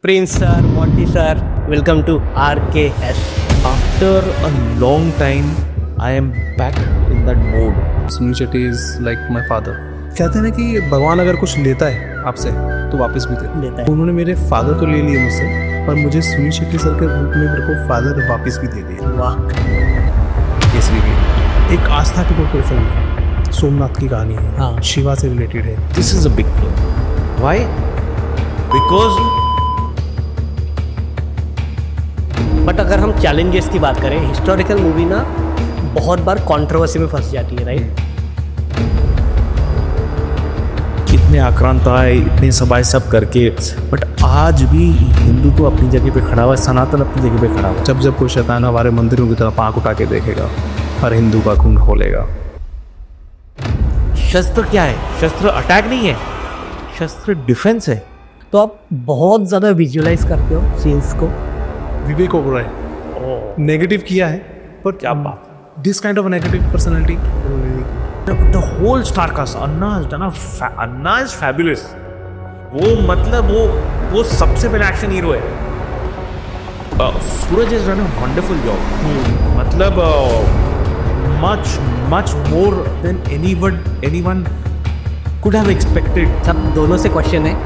Prince sir, Monty sir, welcome to RKS. After a long time, I am back in that mode. Sunil Shetty is like my father. कहते हैं ना कि भगवान अगर कुछ लेता है आपसे तो वापस भी लेता है. उन्होंने मेरे फादर तो ले लिए मुझसे, पर मुझे सुनील शेट्टी सर के रूप में मेरे को फादर वापस भी दे दिए. वाह. इसलिए एक आस्था की कोई फिल्म है, सोमनाथ की कहानी है, हाँ. शिवा से रिलेटेड है. This is a big film. Why? Because but अगर हम चैलेंजेस की बात करें, हिस्टोरिकल मूवी ना बहुत बार कंट्रोवर्सी में फंस जाती है, राइट? इतने आक्रांत आए, इतने सब करके, बट आज भी हिंदू तो अपनी जगह पे खड़ा हुआ है, सनातन अपनी जगह पे खड़ा हुआ है. जब जब कोई शैतान हमारे मंदिरों की तरफ आंख उठा के देखेगा, हर हिंदू का खून खोलेगा. शस्त्र क्या है? शस्त्र अटैक नहीं है, शस्त्र डिफेंस है. तो आप बहुत ज़्यादा विजुअलाइज करते हो सीन्स को. विवेक ओबराय नेगेटिव किया है, पर क्या बात. This kind of negative personality. The whole star cast, Anna is fabulous. वो मतलब वो सबसे पहले एक्शन हीरो है. Suraj is done a wonderful job. मतलब much more than anyone could have expected. सब दोनों से क्वेश्चन है,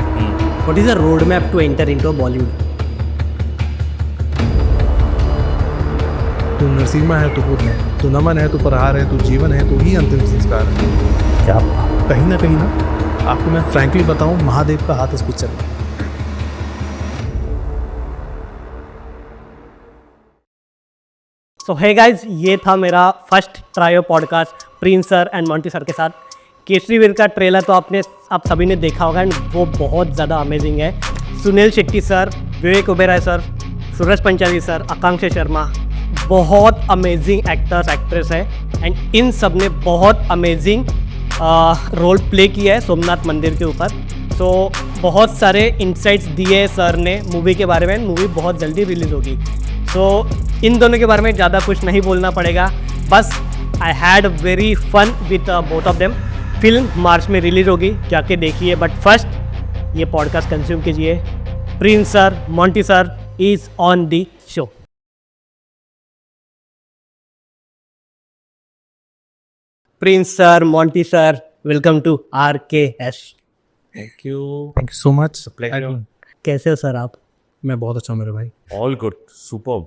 what is the road map to enter into Bollywood? तू नरसिम्हा है तो खुद है, तू नमन है तो प्रहार है, तू जीवन है तो ही अंतिम संस्कार है. क्या कहीं ना आपको मैं फ्रैंकली बताऊं, महादेव का हाथ इस पिक्चर में. सो हे गाइज, ये था मेरा first trio podcast Prince sir and Monty sir के साथ. केसरी वीर का ट्रेलर तो आप सभी ने देखा होगा एंड वो बहुत ज़्यादा अमेजिंग है. सुनील शेट्टी सर, विवेक ओबेरॉय सर, सूरज पंचाली सर, आकांक्षा शर्मा, बहुत अमेजिंग एक्टर्स एक्ट्रेस है एंड इन सब ने बहुत अमेजिंग रोल प्ले किया है सोमनाथ मंदिर के ऊपर. सो बहुत सारे इंसाइट्स दिए सर ने मूवी के बारे में. मूवी बहुत जल्दी रिलीज़ होगी. सो इन दोनों के बारे में ज़्यादा कुछ नहीं बोलना पड़ेगा, बस I had very fun with both of them. Film March में रिलीज़ होगी, जाके देखिए. बट फर्स्ट ये पॉडकास्ट कंज्यूम कीजिए. Prince sir, Monty sir is on the show. Prince sir, Monty sir, welcome to RKS. Thank you. Thank you so much. Pleasure. कैसे हो sir आप? मैं बहुत अच्छा हूं मेरे भाई. All good. Superb.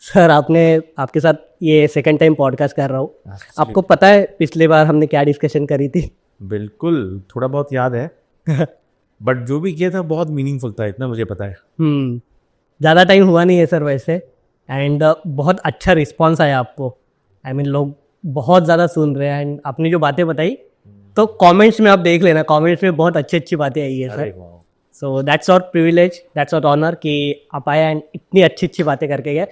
सर आपके साथ ये सेकंड टाइम पॉडकास्ट कर रहा हूँ. आपको पता है पिछले बार हमने क्या डिस्कशन करी थी? बिल्कुल, थोड़ा बहुत याद है. बट जो भी किया था बहुत मीनिंगफुल था, इतना मुझे पता है. ज़्यादा टाइम हुआ नहीं है सर वैसे, एंड बहुत अच्छा रिस्पॉन्स आया आपको. आई मीन लोग बहुत ज़्यादा सुन रहे हैं एंड आपने जो बातें बताई, तो कमेंट्स में आप देख लेना, कमेंट्स में बहुत अच्छी बातें आई है sir. So that's our privilege, that's our honour कि आप आए एंड इतनी अच्छी बातें करके गए.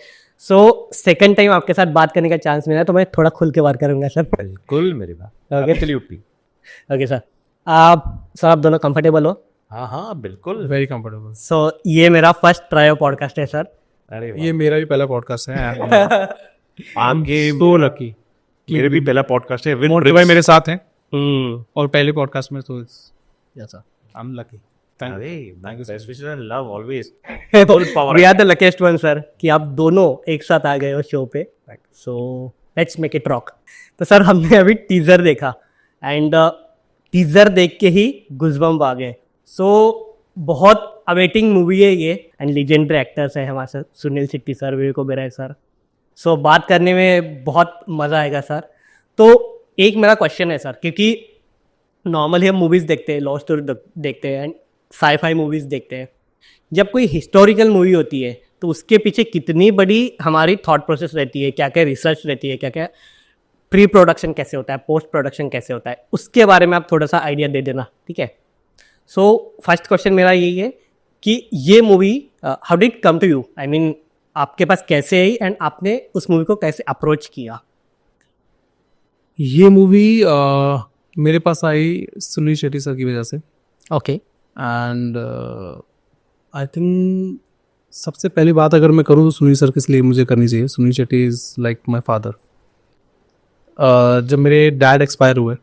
सो सेकंड टाइम आपके साथ बात करने का चांस मिला तो मैं थोड़ा खुल के बात करूँगा सर. बिल्कुल मेरी बात. Absolutely. Okay sir. आप दोनों कंफर्टेबल हो? हाँ बिल्कुल. Very comfortable. सो ये मेरा फर्स्ट ट्रायो पॉडकास्ट है सर. अरे ये मेरा भी पहला पॉडकास्ट है. आपके सो लकी. मेरे भी पहला पॉडकास्ट है. मोटे भाई मेरे साथ हैं और पहले पॉडकास्ट में, तो यस आई एम लकी. अरे thank you. Best wishes and love always. We are the luckiest one sir कि आप दोनों एक साथ आ गए हो शो पे. So let's make it rock. तो सर हमने अभी टीजर देखा एंड टीजर देख के ही गुज़बम्प आ गए. सो बहुत अवेटिंग मूवी है ये एंड लीजेंडरी एक्टर्स है हमारे साथ, सुनील शेट्टी सर, विवेक ओबेरॉय सर. सो बात करने में बहुत मज़ा आएगा सर. तो एक मेरा क्वेश्चन है सर, क्योंकि नॉर्मली हम मूवीज़ देखते हैं, लव स्टोरी देखते हैं एंड साई-फाई मूवीज़ देखते हैं. जब कोई हिस्टोरिकल मूवी होती है तो उसके पीछे कितनी बड़ी हमारी थॉट प्रोसेस रहती है, क्या क्या रिसर्च रहती है, क्या क्या प्री प्रोडक्शन कैसे होता है, पोस्ट प्रोडक्शन कैसे होता है, उसके बारे में आप थोड़ा सा आइडिया दे देना, ठीक है? सो फर्स्ट क्वेश्चन मेरा यही है कि ये movie how did come to you? I mean आपके पास कैसे आई एंड आपने उस मूवी को कैसे अप्रोच किया? ये मूवी मेरे पास आई सुनील शेट्टी सर की वजह से. ओके. एंड आई थिंक सबसे पहली बात अगर मैं करूँ तो सुनील सर के लिए मुझे करनी चाहिए. Sunil Shetty is like my father. जब मेरे डैड एक्सपायर हुए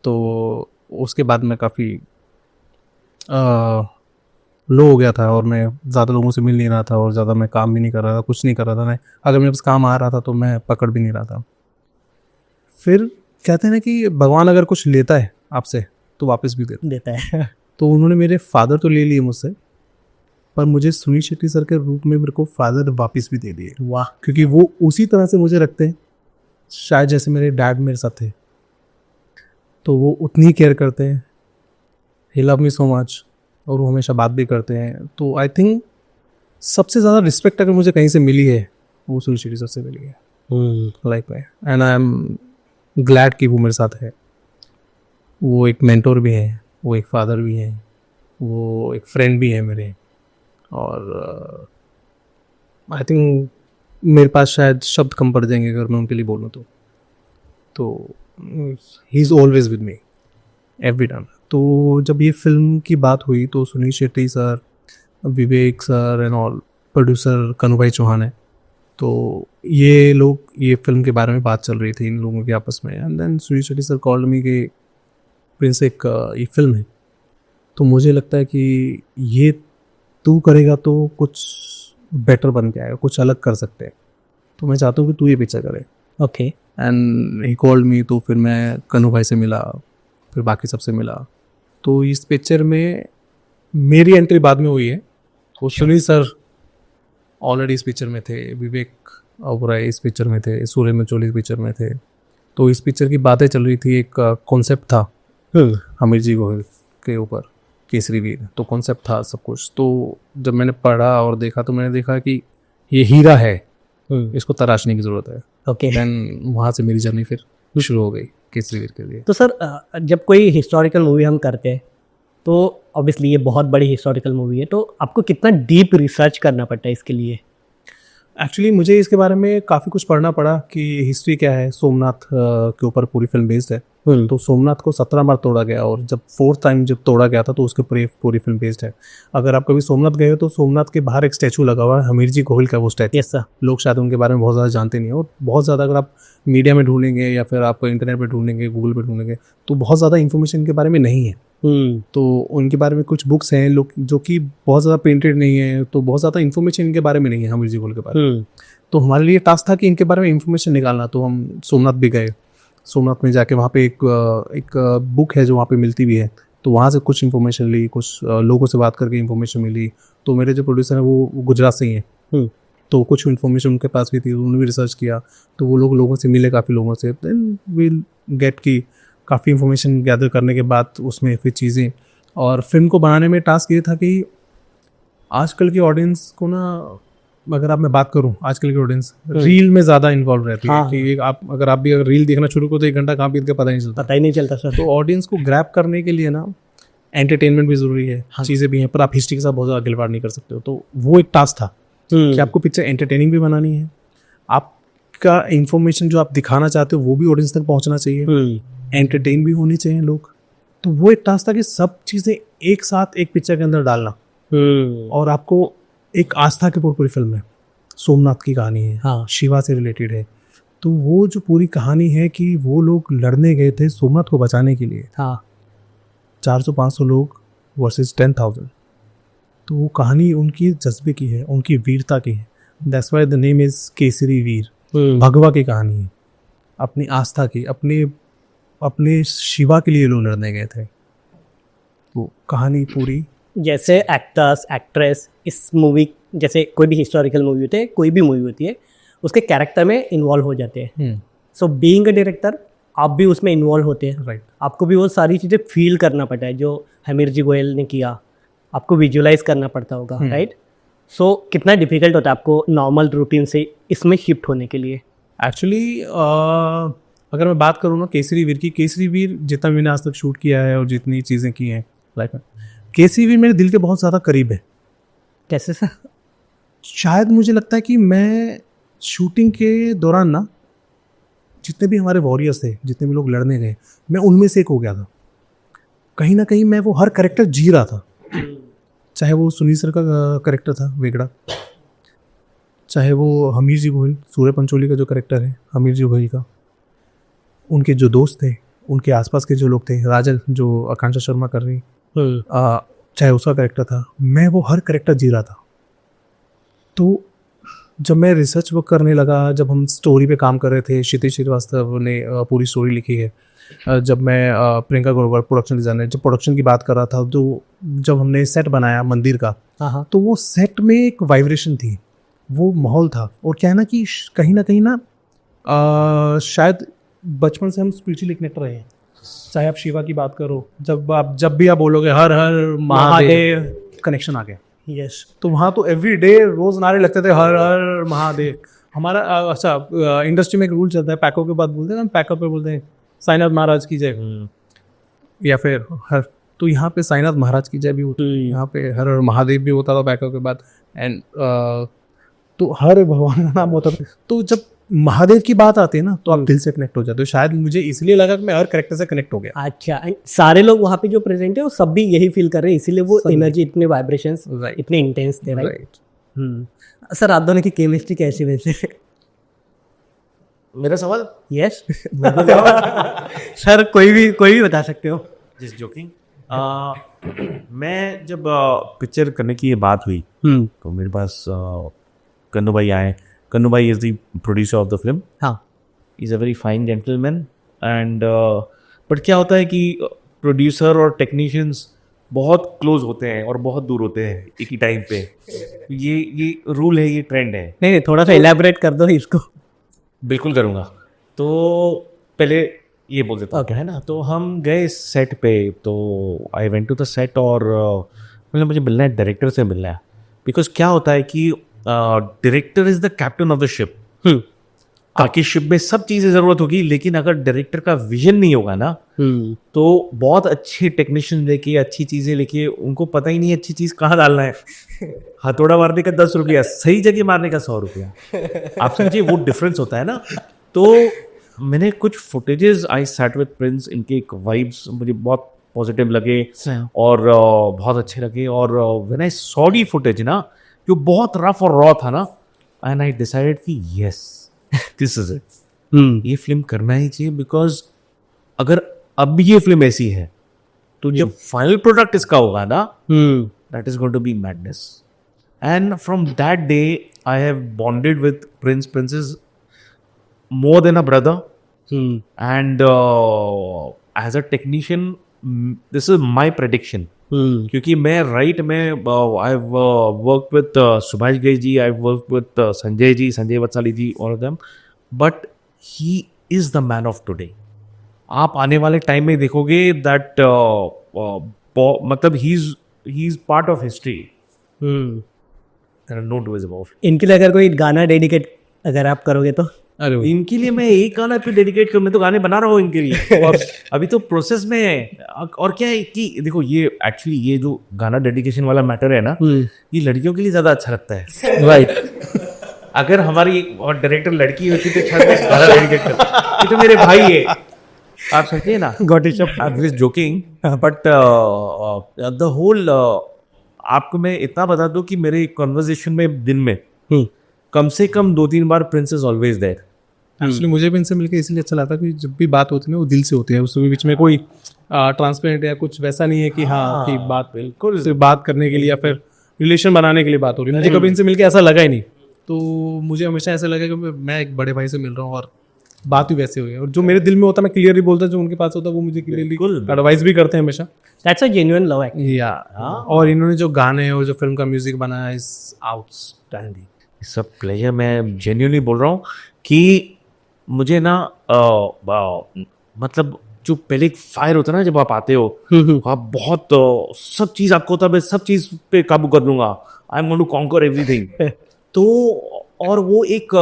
तो उसके बाद मैं काफ़ी लो हो गया था और मैं ज़्यादा लोगों से मिल नहीं रहा था और ज़्यादा मैं काम भी नहीं कर रहा था, कुछ नहीं कर रहा था मैं। अगर मेरे पास काम आ रहा था तो मैं पकड़ भी नहीं रहा था। फिर कहते हैं ना कि भगवान अगर कुछ लेता है आपसे तो वापस भी देता है। तो उन्होंने मेरे फादर तो ले लिए मुझसे, पर मुझे सुनील शेट्टी सर के रूप में मेरे को फादर वापस भी दे दिए, वाह। क्योंकि वो उसी तरह से मुझे रखते हैं शायद जैसे मेरे डैड मेरे साथ थे। तो वो उतनी केयर करते हैं, ही लव मी सो मच, और वो हमेशा बात भी करते हैं। तो आई थिंक सबसे ज़्यादा रिस्पेक्ट अगर मुझे कहीं से मिली है वो सुनील शेट्टी सर से मिली है, लाइक में। एंड आई एम ग्लैड कि वो मेरे साथ है। वो एक मेंटोर भी है, वो एक फादर भी है, वो एक फ्रेंड भी है मेरे। और आई थिंक मेरे पास शायद शब्द कम पड़ जाएंगे अगर मैं उनके लिए बोलूँ तो he is always with me every time. तो जब ये फिल्म की बात हुई तो Sunil Shetty sir, Vivek sir and all, producer कन्हू भाई चौहान है, तो ये लोग, ये फिल्म के बारे में बात चल रही थी इन लोगों के आपस में। And then Suniel Shetty sir called me कि प्रिंस एक ये फिल्म है, तो मुझे लगता है कि ये तू करेगा तो कुछ बेटर बन के आएगा, कुछ अलग कर सकते हैं, तो मैं चाहता हूँ कि तू ये पिक्चर करे। Okay. And he called me, तो फिर मैं कन्हू भाई से मिला, फिर बाकी सबसे मिला। तो इस पिक्चर में मेरी एंट्री बाद में हुई है, वो सुनील सर ऑलरेडी इस पिक्चर में थे, विवेक ओबराय इस पिक्चर में थे, सूर्य मंचोली इस पिक्चर में थे। तो इस पिक्चर की बातें चल रही थी, एक कॉन्सेप्ट था हमीर जी गोहिल के ऊपर, केसरी वीर, तो कॉन्सेप्ट था सब कुछ। तो जब मैंने पढ़ा और देखा तो मैंने देखा कि ये हीरा है, इसको तराशने की ज़रूरत है। ओके। देन वहाँ से मेरी जर्नी फिर शुरू हो गई केसरी वीर के लिए। तो सर जब कोई हिस्टोरिकल मूवी हम करते हैं तो ऑब्वियसली ये बहुत बड़ी हिस्टोरिकल मूवी है, तो आपको कितना डीप रिसर्च करना पड़ता है इसके लिए? एक्चुअली मुझे इसके बारे में काफ़ी कुछ पढ़ना पड़ा कि हिस्ट्री क्या है। सोमनाथ के ऊपर पूरी फिल्म बेस्ड है, तो सोमनाथ को 17 बार तोड़ा गया और जब 4th टाइम जब तोड़ा गया था तो उसके ऊपर पूरी फिल्म बेस्ड है। अगर आप कभी सोमनाथ गए हो तो सोमनाथ के बाहर एक स्टैचू लगा हुआ है, हमीर जी गोहिल का वो स्टैचू। Yes sir. लोग शायद उनके बारे में बहुत ज़्यादा जानते नहीं हैं, और बहुत ज़्यादा अगर आप मीडिया में ढूंढेंगे या फिर आप इंटरनेट पर ढूंढेंगे, गूगल पर ढूंढेंगे, तो बहुत ज़्यादा इन्फॉर्मेशन इनके बारे में नहीं है। तो उनके बारे में कुछ बुक्स हैं लोग जो कि बहुत ज़्यादा प्रिंटेड नहीं है, तो बहुत ज़्यादा इन्फॉर्मेशन इनके बारे में नहीं है हमीर जी गोहिल के बारे में। तो हमारे लिए टास्क था कि इनके बारे में इन्फॉर्मेशन निकालना। तो हम सोमनाथ भी गए, सोमनाथ में जाके वहाँ पे एक बुक है जो वहाँ पे मिलती भी है, तो वहाँ से कुछ इन्फॉर्मेशन ली, कुछ लोगों से बात करके इन्फॉर्मेशन मिली। तो मेरे जो प्रोड्यूसर हैं वो गुजरात से ही हैं, तो कुछ इन्फॉर्मेशन उनके पास भी थी, उन्होंने भी रिसर्च किया। तो वो लोगों से मिले, काफ़ी लोगों से, देन विल गेट की काफ़ी इन्फॉर्मेशन गैदर करने के बाद उसमें फिर चीज़ें। और फिल्म को बनाने में टास्क ये था कि आजकल की ऑडियंस को ना, अगर आप मैं बात करूं, आजकल की ऑडियंस रील में ज़्यादा इन्वॉल्व रहती है। कि अगर आप भी रील देखना शुरू करो तो 1 घंटा कहाँ बीत के पता ही नहीं चलता सर। तो ऑडियंस को ग्रैब करने के लिए ना एंटरटेनमेंट भी ज़रूरी है, चीज़ें भी हैं, पर आप हिस्ट्री के साथ बहुत ज़्यादा गिलवाड़ नहीं कर सकते हो। तो वो एक टास्क था कि आपको पिक्चर एंटरटेनिंग भी बनानी है, आपका इन्फॉर्मेशन जो आप दिखाना चाहते हो वो भी ऑडियंस तक पहुँचना चाहिए, एंटरटेन भी होनी चाहिए लोग। तो वो एक टास्क था कि सब चीज़ें एक साथ एक पिक्चर के अंदर डालना। और आपको एक आस्था के पूरी फिल्म है, सोमनाथ की कहानी है, हाँ, शिवा से रिलेटेड है। तो वो जो पूरी कहानी है कि वो लोग लड़ने गए थे सोमनाथ को बचाने के लिए, हाँ, 400-500 लोग वर्सेस 10,000। तो वो कहानी उनकी जज्बे की है, उनकी वीरता की है। That's why the name is Kesari Veer. भगवा की कहानी है, अपनी आस्था की, अपने शिवा के लिए लोग लड़ने गए थे। वो कहानी पूरी, जैसे एक्टर्स एक्ट्रेस इस मूवी, जैसे कोई भी हिस्टोरिकल मूवी होती है, कोई भी मूवी होती है, उसके कैरेक्टर में इन्वॉल्व हो जाते हैं। सो बीइंग अ डायरेक्टर आप भी उसमें इन्वॉल्व होते हैं, राइट। आपको भी वो सारी चीज़ें फील करना पड़ता है जो हमीर जी गोयल ने किया, आपको विजुअलाइज करना पड़ता होगा, राइट। सो कितना डिफिकल्ट होता है आपको नॉर्मल रूटीन से इसमें शिफ्ट होने के लिए? एक्चुअली अगर मैं बात करूँ ना केसरी वीर की, केसरी वीर जितना मैंने आज तक शूट किया है और जितनी चीज़ें की हैं लाइफ में, केसरी वीर मेरे दिल के बहुत ज़्यादा करीब है। कैसे सर? शायद मुझे लगता है कि मैं शूटिंग के दौरान ना, जितने भी हमारे वॉरियर्स थे, जितने भी लोग लड़ने गए, मैं उनमें से एक हो गया था। कहीं ना कहीं मैं वो हर कैरेक्टर जी रहा था, चाहे वो सुनील सर का कैरेक्टर था वेगड़ा, चाहे वो हमीर जी गोहिल, सूर्य पंचोली का जो कैरेक्टर है हमीर जी गोहिल का, उनके जो दोस्त थे, उनके आसपास के जो लोग थे, राजल जो आकांक्षा शर्मा कर रही, चाहे उसका कैरेक्टर था, मैं वो हर कैरेक्टर जी रहा था। तो जब मैं रिसर्च वर्क करने लगा, जब हम स्टोरी पे काम कर रहे थे, क्षितिज श्रीवास्तव ने पूरी स्टोरी लिखी है, जब मैं प्रियंका ग्रोवर प्रोडक्शन डिज़ाइनर, जब प्रोडक्शन की बात कर रहा था, तो जब हमने सेट बनाया मंदिर का, हाँ, तो वो सेट में एक वाइब्रेशन थी, वो माहौल था। और क्या है ना कि कहीं ना शायद बचपन से हम स्पिरिचुअली कनेक्ट रहे हैं। चाहे आप शिवा की बात करो, जब भी आप बोलोगे हर हर महादेव, कनेक्शन आ गया। यस, तो वहाँ तो एवरी डे रोज नारे लगते थे हर हर महादेव। हमारा अच्छा इंडस्ट्री में एक रूल चलता है, पैको के बाद बोलते हैं ना, पैकअप पे बोलते हैं साईनाथ महाराज की जय, या फिर हर, तो यहाँ पे साईनाथ महाराज की जय भी होती है, यहाँ पे हर हर महादेव भी होता था पैकअप के बाद। एंड तो हर भगवान का नाम होता था। तो जब महादेव की बात आती है ना, तो आप दिल से कनेक्ट हो जाते हो। शायद मुझे इसलिए लगा कि मैं हर कैरेक्टर से कनेक्ट हो गया। अच्छा, and सारे लोग वहाँ पे जो प्रेजेंट है वो सब भी यही फील कर रहे हैं, इसीलिए वो एनर्जी, इतने वाइब्रेशंस Right. इतने इंटेंस थे, राइट? राइट। सर, आप दोनों की केमिस्ट्री कैसी वैसे? मेरा सवाल यस सर, कोई भी बता सकते हो। जिस जोकिंग मैं जब पिक्चर करने की ये बात हुई तो मेरे पास कन्नू भाई आए. कन्नू भाई is the producer of the film. हाँ, is a very fine gentleman and but क्या होता है कि प्रोड्यूसर और बहुत क्लोज होते हैं और बहुत दूर होते हैं एक ही टाइम पे. ये रूल है, ये ट्रेंड है. नहीं, थोड़ा सा इलेबोरेट कर दो इसको. बिल्कुल करूँगा. तो पहले ये बोल देता हूँ, है ना. तो हम गए सेट पे, तो I went to the set और मतलब मुझे मिलना है, डायरेक्टर से मिलना है. बिकॉज क्या होता है कि director is the captain of the ship. ताकि शिप में सब चीज़ें ज़रूरत होगी, लेकिन अगर डायरेक्टर का विजन नहीं होगा ना, तो बहुत अच्छे टेक्नीशियन लेके, अच्छी चीज़ें लेके, उनको पता ही नहीं अच्छी चीज़ कहाँ डालना है. हथौड़ा मारने का 10 रुपया, सही जगह मारने का 100 रुपया. आप समझिए वो डिफरेंस होता है ना. तो मैंने कुछ footages, I sat with Prince, इनके एक वाइब्स मुझे बहुत पॉजिटिव लगे और बहुत अच्छे लगे. और when I saw the footage ना, जो बहुत रफ और रॉ था ना, एंड आई डिसाइडेड कि यस, दिस इज इट. ये फिल्म करना ही चाहिए. बिकॉज अगर अब ये फिल्म ऐसी है, तो जब फाइनल प्रोडक्ट इसका होगा ना, that is going to be madness. And from that day I have bonded with Prince. Prince is more than a brother, and as a technician, this is my prediction. क्योंकि मैं I've worked with Subhash Ghai ji, I've worked with Sanjay ji, Sanjay Vatsali ji, all of them, but he is the man of today. आप आने वाले time में देखोगे that मतलब he's part of history. And no two ways about it. इनके लिए अगर कोई गाना डेडिकेट अगर आप करोगे तो? अरे इनके लिए मैं एक गाना पे डेडिकेट करूँ. मैं तो गाने बना रहा हूँ इनके लिए, और अभी तो प्रोसेस में है. और क्या है कि देखो, ये एक्चुअली ये जो गाना डेडिकेशन वाला मैटर है ना, ये लड़कियों के लिए ज्यादा अच्छा लगता है. राइट. अगर हमारी और डायरेक्टर लड़की होती तो शायद मैं गाना डेडिकेट करता. ये तो मेरे भाई है, आप समझिए ना. Got it. I am just joking, but the whole, आपको मैं इतना बता दूं कि मेरे कॉन्वर्जेशन में दिन में कम से कम 2-3 बार Prince is always there. Actually मुझे भी इनसे मिलकर इसलिए अच्छा लगता है कि जब भी बात होती है वो दिल से होती है. उसमें बीच में कोई ट्रांसपेरेंट या कुछ वैसा नहीं है कि हाँ कि बात बिल्कुल सिर्फ बात करने के लिए या फिर रिलेशन बनाने के लिए बात हो रही है. मुझे कभी इनसे मिलकर ऐसा लगा ही नहीं. तो मुझे हमेशा ऐसा लगा कि मैं एक बड़े भाई से मिल रहा हूँ और बात भी वैसे हुई है. और जो मेरे दिल में होता है मैं क्लियरली बोलता, जो उनके पास होता है वो मुझे क्लियरली एडवाइस भी करते हैं हमेशा. That's a genuine love act. या और इन्होंने जो गाने और जो फिल्म का म्यूजिक बनाया इज आउटस्टैंडिंग. सब प्लेजर. मैं जेन्युइनली बोल रहा हूँ कि मुझे ना मतलब जो पहले एक फायर होता है ना, जब आप आते हो, आप बहुत सब चीज़ आपको होता है, मैं सब चीज़ पे काबू कर लूँगा, I am going to conquer everything. तो और वो एक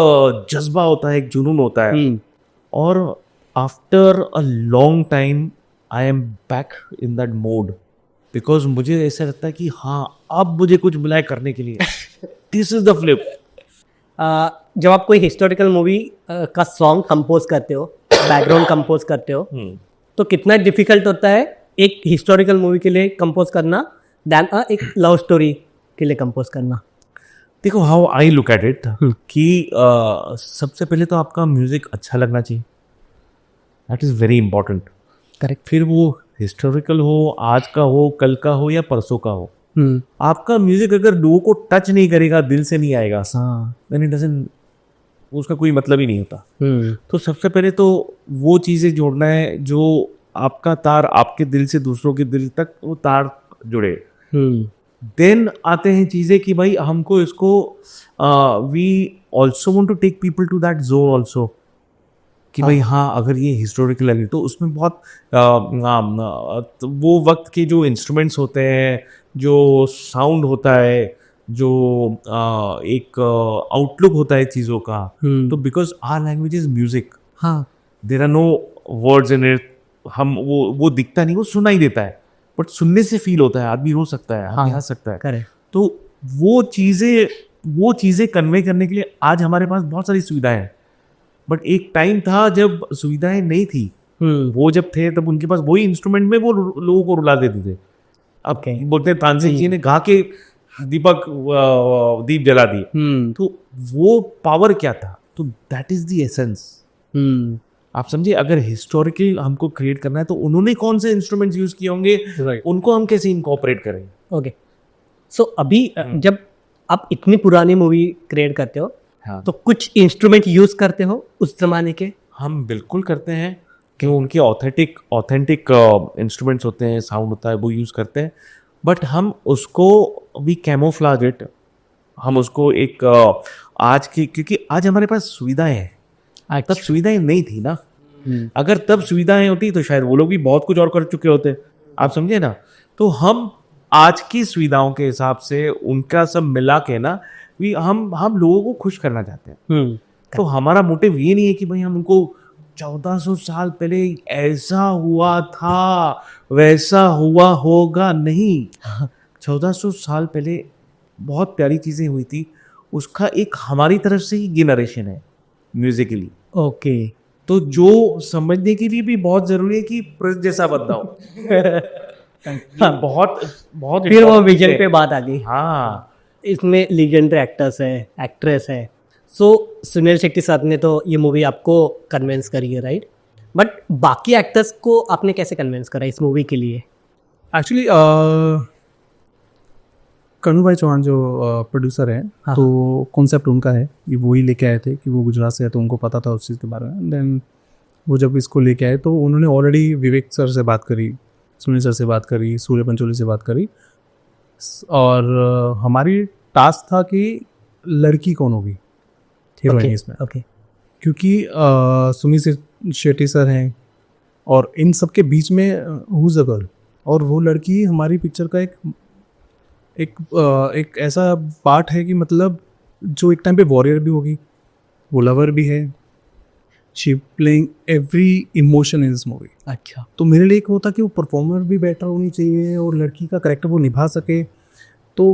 जज्बा होता है, एक जुनून होता है. और after a long time I am back in that mode. Because मुझे ऐसा लगता है कि हाँ, अब मुझे कुछ मिला है करने के लिए. This is the flip. जब आप कोई हिस्टोरिकल मूवी का सॉन्ग कंपोज करते हो, बैकग्राउंड कंपोज करते हो, तो कितना डिफिकल्ट होता है एक हिस्टोरिकल मूवी के लिए कंपोज करना दैन एक लव स्टोरी के लिए कंपोज करना? देखो, how I look at it कि सबसे पहले तो आपका म्यूजिक अच्छा लगना चाहिए. That is very important. Correct. फिर वो हिस्टोरिकल हो, आज का हो, कल का हो या परसों का हो, आपका म्यूजिक अगर लोगों को टच नहीं करेगा, दिल से नहीं आएगा, देन इट डजंट, उसका कोई मतलब ही नहीं होता। तो सबसे पहले तो वो चीज़ें जोड़ना है जो आपका तार आपके दिल से दूसरों के दिल तक वो तार जुड़े। देन आते हैं चीज़ें कि भाई हमको इसको we also want to take people to that zone also, कि भाई हाँ अगर ये हिस्टोरिकल है तो उसमें बहुत तो वो वक्त के जो इंस्ट्रूमेंट्स होते हैं, जो साउंड होता है, जो एक आउटलुक होता है चीज़ों का, तो because our language is music, हाँ, there are no words in it, हम वो दिखता नहीं, वो सुना ही देता है, बट सुनने से फील होता है, आदमी रो सकता है, आदमी हंस सकता है। करेक्ट। तो वो चीज़ें कन्वे करने के लिए आज हमारे पास बहुत सारी सुविधाएं हैं, बट एक टाइम था जब सुविधाएं नहीं थी। वो जब थे तब उनके पास वही इंस्ट्रूमेंट में वो लोगों को रुला देते थे। अब बोलते हैं तानसेन जी ने गा के दीप जला दिए, तो वो पावर क्या था? तो दैट इज द एसेंस। आप समझे, अगर हिस्टोरिकल हमको क्रिएट करना है तो उन्होंने कौन से इंस्ट्रूमेंट्स यूज किए होंगे, उनको हम कैसे इनकॉर्पोरेट करें। ओके, सो अभी जब आप इतनी पुरानी मूवी क्रिएट करते हो, हाँ, तो कुछ इंस्ट्रूमेंट यूज करते हो उस जमाने के? हम बिल्कुल करते हैं कि उनके ऑथेंटिक इंस्ट्रूमेंट्स होते हैं, साउंड होता है, वो यूज़ करते हैं, बट हम उसको वी कैमोफ्लाज इट, हम उसको एक आज की, क्योंकि आज हमारे पास सुविधाएं हैं, तब सुविधाएं नहीं थी ना। अगर तब सुविधाएं होती तो शायद वो लोग भी बहुत कुछ और कर चुके होते, आप समझे ना। तो हम आज की सुविधाओं के हिसाब से उनका सब मिला के ना, हम लोगों को खुश करना चाहते हैं। तो हमारा मोटिव ये नहीं है कि भाई हम उनको 1400 साल पहले ऐसा हुआ था वैसा हुआ होगा, नहीं। 1400 साल पहले बहुत प्यारी चीज़ें हुई थी, उसका एक हमारी तरफ से ही जनरेशन है म्यूजिकली। ओके, तो जो समझने के लिए भी बहुत जरूरी है कि प्रिंस जैसा बंदा हो। बहुत बहुत फिर वो विजन पे बात आ गई। हाँ, इसमें लीजेंडरी एक्टर्स है, एक्ट्रेस है। सो सुनील शेट्टी साहब ने तो ये मूवी आपको कन्विंस करी है, राइट? बट बाकी एक्टर्स को आपने कैसे कन्विंस करा इस मूवी के लिए? एक्चुअली कन्नू भाई चौहान जो प्रोड्यूसर है, हाँ, तो कॉन्सेप्ट उनका है, ये वही लेके आए थे कि वो गुजरात से है, तो उनको पता था उस चीज़ के बारे में। देन वो जब इसको लेके आए तो उन्होंने ऑलरेडी विवेक सर से बात करी, सुनील सर से बात करी, सूर्य पंचोली से बात करी, और हमारी टास्क था कि लड़की कौन होगी हीरोइन इसमें। ओके, क्योंकि सुनील शेट्टी सर हैं और इन सब के बीच में हुज अ गर्ल, और वो लड़की हमारी पिक्चर का एक ऐसा पार्ट है कि मतलब जो एक टाइम पे वॉरियर भी होगी, वो लवर भी है, she playing every emotion in this movie. अच्छा, तो मेरे लिए एक वो था कि वो परफॉर्मर भी बेटर होनी चाहिए और लड़की का कैरेक्टर वो निभा सके। तो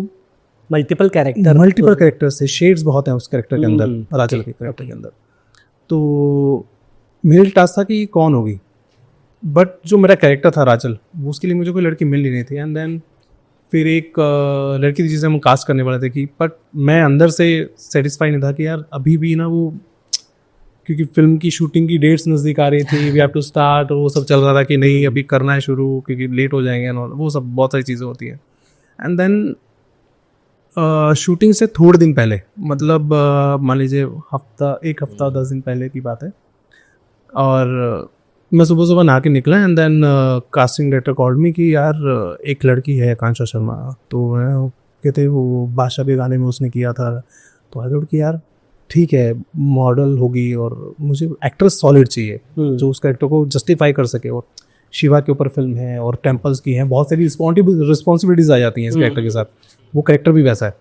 मल्टीपल कैरेक्टर से शेड्स बहुत हैं उस कैरेक्टर के अंदर, राजल के कैरेक्टर के अंदर। तो मेरे टास्क था कि कौन होगी, बट जो मेरा कैरेक्टर था राजल, वो उसके लिए मुझे कोई लड़की मिल नहीं रही थी। एंड देन फिर एक लड़की थी जिसे हम कास्ट करने वाले थे कि, बट मैं अंदर से सेटिस्फाई नहीं था कि यार अभी भी ना वो, क्योंकि फिल्म की शूटिंग की डेट्स नज़दीक आ रही थी, वी हैव टू स्टार्ट, वो सब चल रहा था कि नहीं अभी करना है शुरू क्योंकि लेट हो जाएंगे, वो सब बहुत सारी चीज़ें होती हैं। एंड देन शूटिंग से थोड़े दिन पहले, मतलब मान लीजिए एक हफ्ता 10 दिन पहले की बात है, और मैं सुबह सुबह नहा के निकला। And then casting director called me कि यार एक लड़की है आकांक्षा शर्मा, तो कहते वो बादशाह के गाने में उसने किया था। तो आई थॉट कि यार ठीक है, मॉडल होगी और मुझे एक्ट्रेस सॉलिड चाहिए जो उस कैरेक्टर को जस्टिफाई कर सके। और शिवा के ऊपर फिल्म है और टेम्पल्स की हैं, बहुत सारी रिस्पॉन्सिबिलिटीज आ जाती हैं इस कैरेक्टर के साथ, वो कैरेक्टर भी वैसा है।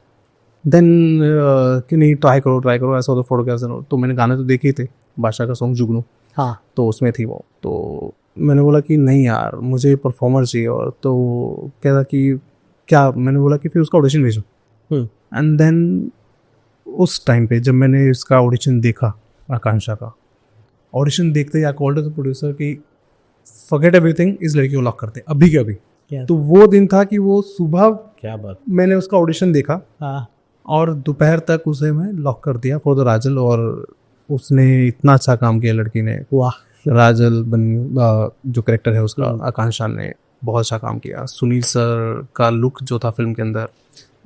देन कि नहीं ट्राई करो ऐसा होता फोटोग्राफ। तो मैंने गाने तो देखे थे, बादशाह का सॉन्ग जुगनू, हाँ, तो उसमें थी वो। तो मैंने बोला कि नहीं यार मुझे परफॉर्मर चाहिए, और तो कह रहा कि क्या, मैंने बोला कि फिर उसका ऑडिशन भेजो। एंड देन उस टाइम पे जब मैंने इसका ऑडिशन देखा, आकांक्षा का ऑडिशन देखते ही आई कॉल्ड द प्रोड्यूसर कि फॉरगेट एवरीथिंग, इस लड़की को लॉक करते हैं अभी के अभी। तो वो दिन था कि वो सुबह, क्या बात, मैंने उसका ऑडिशन देखा, हाँ, और दोपहर तक उसे मैं लॉक कर दिया फॉर द राजल। और उसने इतना अच्छा काम किया लड़की ने, वाह। राजल जो करेक्टर है उसका आकांक्षा ने बहुत अच्छा काम किया। सुनील सर का लुक जो था फिल्म के अंदर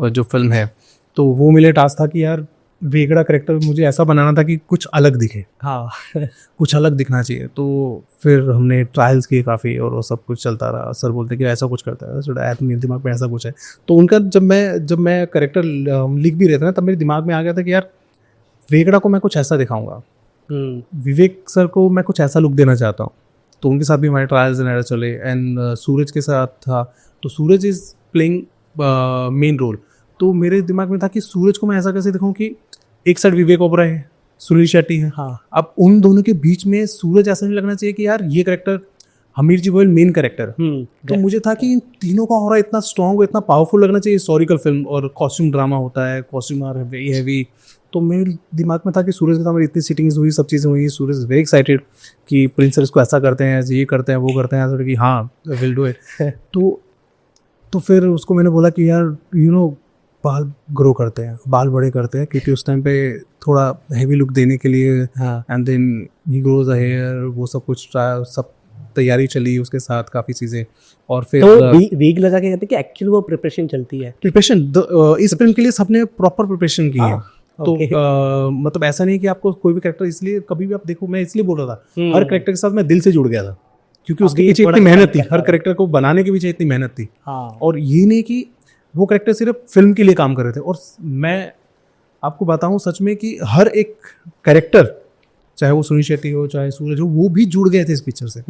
और जो फिल्म है, तो वो मेरे टास्क था कि यार वेगड़ा करेक्टर मुझे ऐसा बनाना था कि कुछ अलग दिखे, हाँ कुछ अलग दिखना चाहिए। तो फिर हमने ट्रायल्स किए काफ़ी और वो सब कुछ चलता रहा। सर बोलते कि ऐसा कुछ करता है, थोड़ा मेरे दिमाग में ऐसा कुछ है। तो उनका जब मैं करेक्टर लिख भी रहे थे ना, तब मेरे दिमाग में आ गया था कि यार वेगड़ा को मैं कुछ ऐसा दिखाऊंगा, विवेक सर को मैं कुछ ऐसा लुक देना चाहता हूँ। तो उनके साथ भी हमारे ट्रायल्स एंड एरर चले। एंड सूरज के साथ था, तो सूरज इज़ प्लेइंग मेन रोल। तो मेरे दिमाग में था कि सूरज को मैं ऐसा कैसे दिखाऊं कि एक साइड विवेक ओबराय है, सुनील शेट्टी है, हाँ अब उन दोनों के बीच में सूरज ऐसा नहीं लगना चाहिए कि यार ये करेक्टर हमीर जी गोयल मेन करेक्टर। तो मुझे था कि इन तीनों का ऑरा इतना स्ट्रॉन्ग और इतना पावरफुल लगना चाहिए। हिस्टोरिकल फिल्म और कॉस्ट्यूम ड्रामा होता है, कॉस्ट्यूम आर वेरी हैवी। तो मेरे दिमाग में था कि सूरज के साथ मेरी इतनी सिटिंग्स हुई, सब चीज़ें हुई। सूरज इज वेरी एक्साइटेड कि प्रिंस सर इसको ऐसा करते हैं, ये करते हैं, वो करते हैं, तो कि हाँ विल डू इट। तो फिर उसको मैंने बोला कि यार बाल ग्रो करते हैं, बाल बड़े करते हैं, क्योंकि उस टाइम पे थोड़ा हैवी लुक देने के लिए। And then he grows a hair, वो सब कुछ सब तैयारी चली उसके साथ, काफ़ी चीज़ें। और फिर तो वीक लगा के कहते हैं कि एक्चुअली वो प्रिपरेशन चलती है। प्रिपरेशन इस फिल्म के लिए सबने प्रॉपर प्रिपरेशन की है। तो मतलब ऐसा नहीं कि आपको कोई भी कैरेक्टर, इसलिए कभी भी आप देखो, मैं इसलिए बोल रहा था हर कैरेक्टर के साथ मैं दिल से जुड़ गया था, क्योंकि उसके पीछे इतनी मेहनत थी, हर कैरेक्टर को बनाने के पीछे इतनी मेहनत थी। और ये नहीं कि वो कैरेक्टर सिर्फ फिल्म के लिए काम कर रहे थे। और मैं आपको बताऊं सच में कि हर एक कैरेक्टर, चाहे वो सुनील शेट्टी हो, चाहे सूरज हो, वो भी जुड़ गए थे इस पिक्चर से।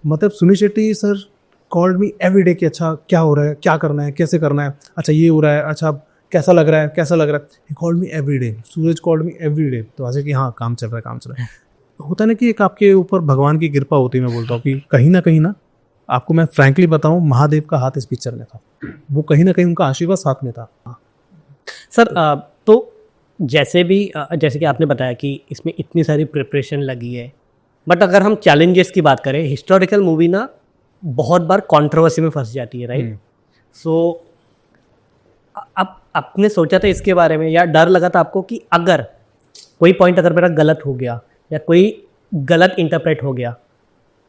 मतलब Sunil Shetty sir called me every day कि अच्छा क्या हो रहा है, क्या करना है, कैसे करना है, अच्छा ये हो रहा है, अच्छा कैसा लग रहा है, कैसा लग रहा है। He called me every day, Suraj called me every day. तो ऐसे कि हाँ काम चल रहा है, काम चल रहा है। होता ना कि एक आपके ऊपर भगवान की कृपा होती है। मैं बोलता हूँ कि कहीं ना आपको मैं फ्रैंकली बताऊं, महादेव का हाथ इस पिक्चर में था। वो कहीं ना कहीं उनका आशीर्वाद साथ में था। सर तो जैसे कि आपने बताया कि इसमें इतनी सारी प्रिपरेशन लगी है, बट अगर हम चैलेंजेस की बात करें, हिस्टोरिकल मूवी ना बहुत बार कंट्रोवर्सी में फंस जाती है, राइट? सो अब आपने सोचा था इसके बारे में, या डर लगा था आपको कि अगर कोई पॉइंट अगर मेरा गलत हो गया या कोई गलत इंटरप्रेट हो गया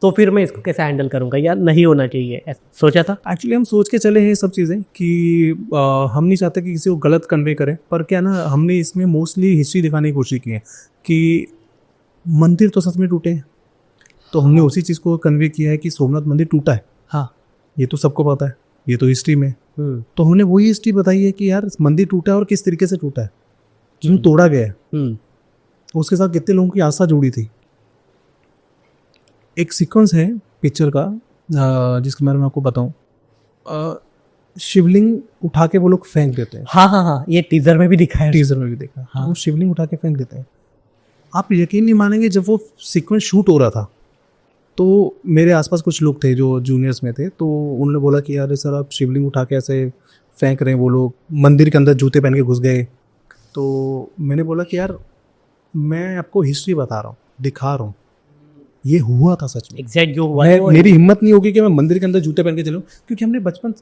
तो फिर मैं इसको कैसे हैंडल करूंगा, या नहीं होना चाहिए, सोचा था? एक्चुअली हम सोच के चले हैं ये सब चीज़ें कि हम नहीं चाहते कि किसी को गलत कन्वे करें। पर क्या ना, हमने इसमें मोस्टली हिस्ट्री दिखाने की कोशिश की है कि मंदिर तो सच में टूटे हैं। तो हमने उसी चीज़ को कन्वे किया है कि सोमनाथ मंदिर टूटा है। हाँ, ये तो सबको पता है, ये तो हिस्ट्री में। तो हमने वही हिस्ट्री बताई है कि यार मंदिर टूटा है और किस तरीके से टूटा है, जिसमें तोड़ा गया है, उसके साथ कितने लोगों की आस्था जुड़ी थी। एक सीक्वेंस है पिक्चर का जिसके बारे में आपको बताऊं, शिवलिंग उठा के वो लोग फेंक देते हैं। हाँ, ये टीजर में भी दिखा है, टीजर में भी देखा। हाँ। वो शिवलिंग उठा के फेंक देते हैं। आप यकीन नहीं मानेंगे, जब वो सीक्वेंस शूट हो रहा था तो मेरे आसपास कुछ लोग थे जो जूनियर्स में थे। तो उन्होंने बोला कि यार सर आप शिवलिंग उठा के ऐसे फेंक रहे हैं, वो लोग मंदिर के अंदर जूते पहन के घुस गए। तो मैंने बोला कि यार मैं आपको हिस्ट्री बता रहा हूँ, दिखा रहा हूँ, ये हुआ था सच में। एग्जैक्ट जो हुआ मेरी हिम्मत नहीं होगी कि मैं मंदिर के अंदर जूते पहन के चलूं, क्योंकि हमने बचपन,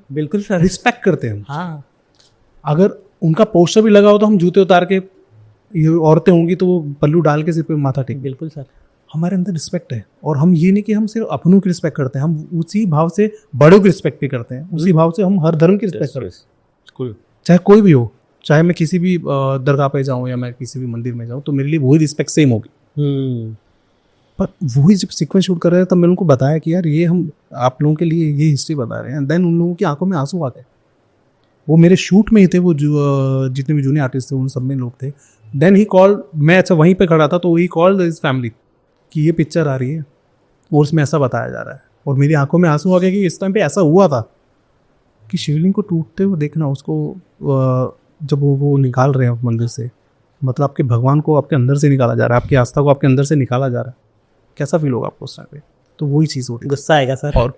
बिल्कुल सर, रिस्पेक्ट करते हैं। हाँ, अगर उनका पोस्टर भी लगा हो तो हम जूते उतार के, ये औरतें होंगी तो वो पल्लू डाल के सिर पे माथा टेक। बिल्कुल सर, हमारे अंदर रिस्पेक्ट है। और हम ये नहीं कि हम सिर्फ अपनों की रिस्पेक्ट करते हैं, हम उसी भाव से बड़ों की रिस्पेक्ट भी करते हैं, उसी भाव से हम हर धर्म की रिस्पेक्ट करते हैं, चाहे कोई भी हो। चाहे मैं किसी भी दरगाह पे जाऊँ या मैं किसी भी मंदिर में जाऊँ, तो मेरे लिए वही रिस्पेक्ट सेम होगी। पर वही जब सीक्वेंस शूट कर रहे हैं तब मैंने उनको बताया कि यार ये हम आप लोगों के लिए ये हिस्ट्री बता रहे हैं। देन उन लोगों की आंखों में आंसू आ गए। वो मेरे शूट में ही थे, वो जो जितने भी जूनियर आर्टिस्ट थे उन सब में लोग थे। देन ही कॉल, मैं अच्छा वहीं पे खड़ा था, तो ही कॉल हिज फैमिली कि ये पिक्चर आ रही है और उसमें ऐसा बताया जा रहा है। और मेरी आंखों में आंसू आ गए कि इस टाइम पे ऐसा हुआ था कि शिवलिंग को टूटते हुए देखना, उसको जब वो निकाल रहे हैं मंदिर से, मतलब आपके भगवान को आपके अंदर से निकाला जा रहा है, आपकी आस्था को आपके अंदर से निकाला जा रहा है, कैसा फील होगा आपको उस टाइम पे? तो वही चीज़ होती है, गुस्सा आएगा सर। और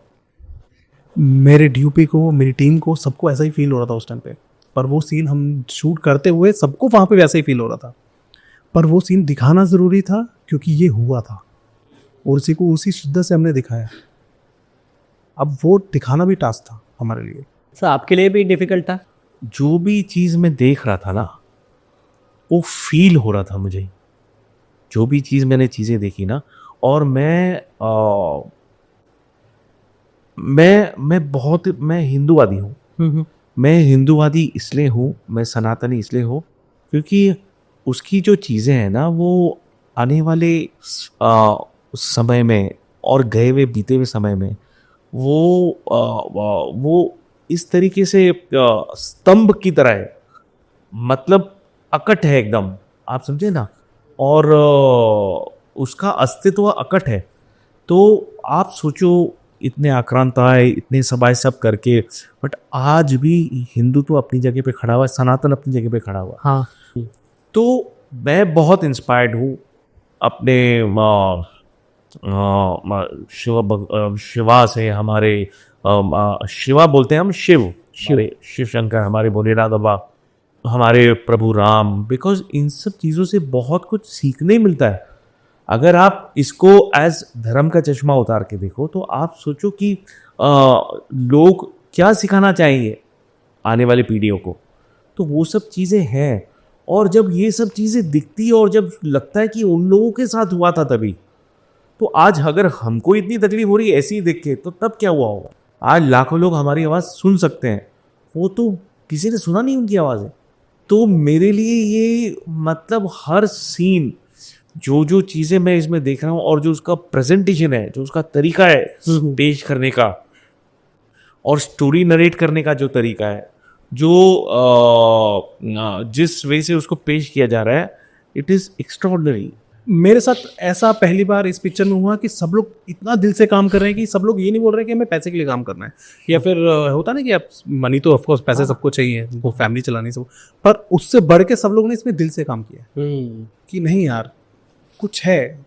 मेरे डीओपी को, मेरी टीम को, सबको ऐसा ही फील हो रहा था उस टाइम पे। पर वो सीन हम शूट करते हुए सबको वहाँ पे वैसा ही फील हो रहा था, पर वो सीन दिखाना ज़रूरी था क्योंकि ये हुआ था और उसी को उसी शिद्दत से हमने दिखाया। अब वो दिखाना भी टास्क था हमारे लिए। सर आपके लिए भी डिफिकल्ट था? जो भी चीज़ मैं देख रहा था ना, वो फील हो रहा था मुझे। जो भी चीज़ मैंने चीज़ें देखी ना, और मैं मैं हिंदूवादी हूँ। मैं हिंदूवादी इसलिए हूँ, मैं सनातनी इसलिए हूँ क्योंकि उसकी जो चीज़ें हैं ना, वो आने वाले समय में और गए हुए बीते हुए समय में वो इस तरीके से स्तंभ की तरह है, मतलब अकट है एकदम, आप समझे ना। और उसका अस्तित्व अकट है। तो आप सोचो, इतने आक्रांत आए, इतने सब करके, बट आज भी हिंदुत्व अपनी जगह पे खड़ा हुआ है, सनातन अपनी जगह पे खड़ा हुआ है। हाँ। तो मैं बहुत इंस्पायर्ड हूँ अपने शिवा से। हमारे शिवा बोलते हैं हम, शिव शंकर, हमारे भोलेनाथ बाबा, हमारे प्रभु राम, बिकॉज इन सब चीज़ों से बहुत कुछ सीखने मिलता है। अगर आप इसको एज धर्म का चश्मा उतार के देखो तो आप सोचो कि लोग क्या सिखाना चाहेंगे आने वाली पीढ़ियों को, तो वो सब चीज़ें हैं। और जब ये सब चीज़ें दिखती है और जब लगता है कि उन लोगों के साथ हुआ था तभी, तो आज अगर हमको इतनी तकलीफ हो रही है ऐसे ही देख के, तो तब क्या हुआ होगा। आज लाखों लोग हमारी आवाज़ सुन सकते हैं, वो तो किसी ने सुना नहीं उनकी आवाज़ें। तो मेरे लिए ये मतलब हर सीन, जो चीज़ें मैं इसमें देख रहा हूँ और जो उसका प्रेजेंटेशन है, जो उसका तरीका है पेश करने का और स्टोरी नरेट करने का जो तरीका है, जो जिस वे से उसको पेश किया जा रहा है, इट इज़ एक्स्ट्राऑर्डिनरी। मेरे साथ ऐसा पहली बार इस पिक्चर में हुआ कि सब लोग इतना दिल से काम कर रहे हैं कि सब लोग ये नहीं बोल रहे कि हमें पैसे के लिए काम करना है, या फिर होता ना कि आप मनी तो ऑफकोर्स पैसे सबको चाहिए, वो फैमिली चलानी सब, पर उससे बढ़ के सब लोग ने इसमें दिल से काम किया कि नहीं यार कुछ है।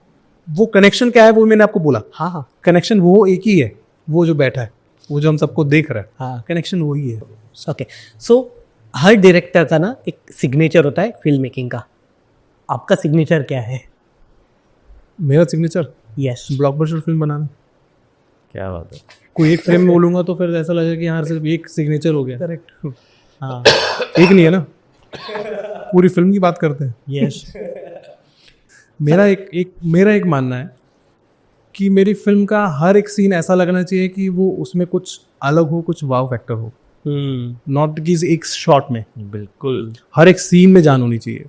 वो कनेक्शन क्या है वो मैंने आपको बोला। हाँ, कनेक्शन वो एक ही है, वो जो बैठा है, वो जो हम सबको देख रहा है, हाँ, कनेक्शन वही है। ओके। सो हर डायरेक्टर का ना एक सिग्नेचर होता है फिल्म मेकिंग का। आपका सिग्नेचर क्या है? मेरा सिग्नेचर यस। ब्लॉकबस्टर फिल्म बनाना। क्या बात है। कोई एक फ्रेम बोलूंगा तो फिर ऐसा लगेगा कि हाँ सिर्फ एक सिग्नेचर हो गया। करेक्ट। हाँ। एक नहीं है ना, पूरी फिल्म की बात करते हैं। यस। मेरा एक मानना है कि मेरी फिल्म का हर एक सीन ऐसा लगना चाहिए कि वो उसमें कुछ अलग हो, कुछ वाव फैक्टर हो, नॉट कि एक शॉट में। बिल्कुल। हर एक सीन में जान होनी चाहिए,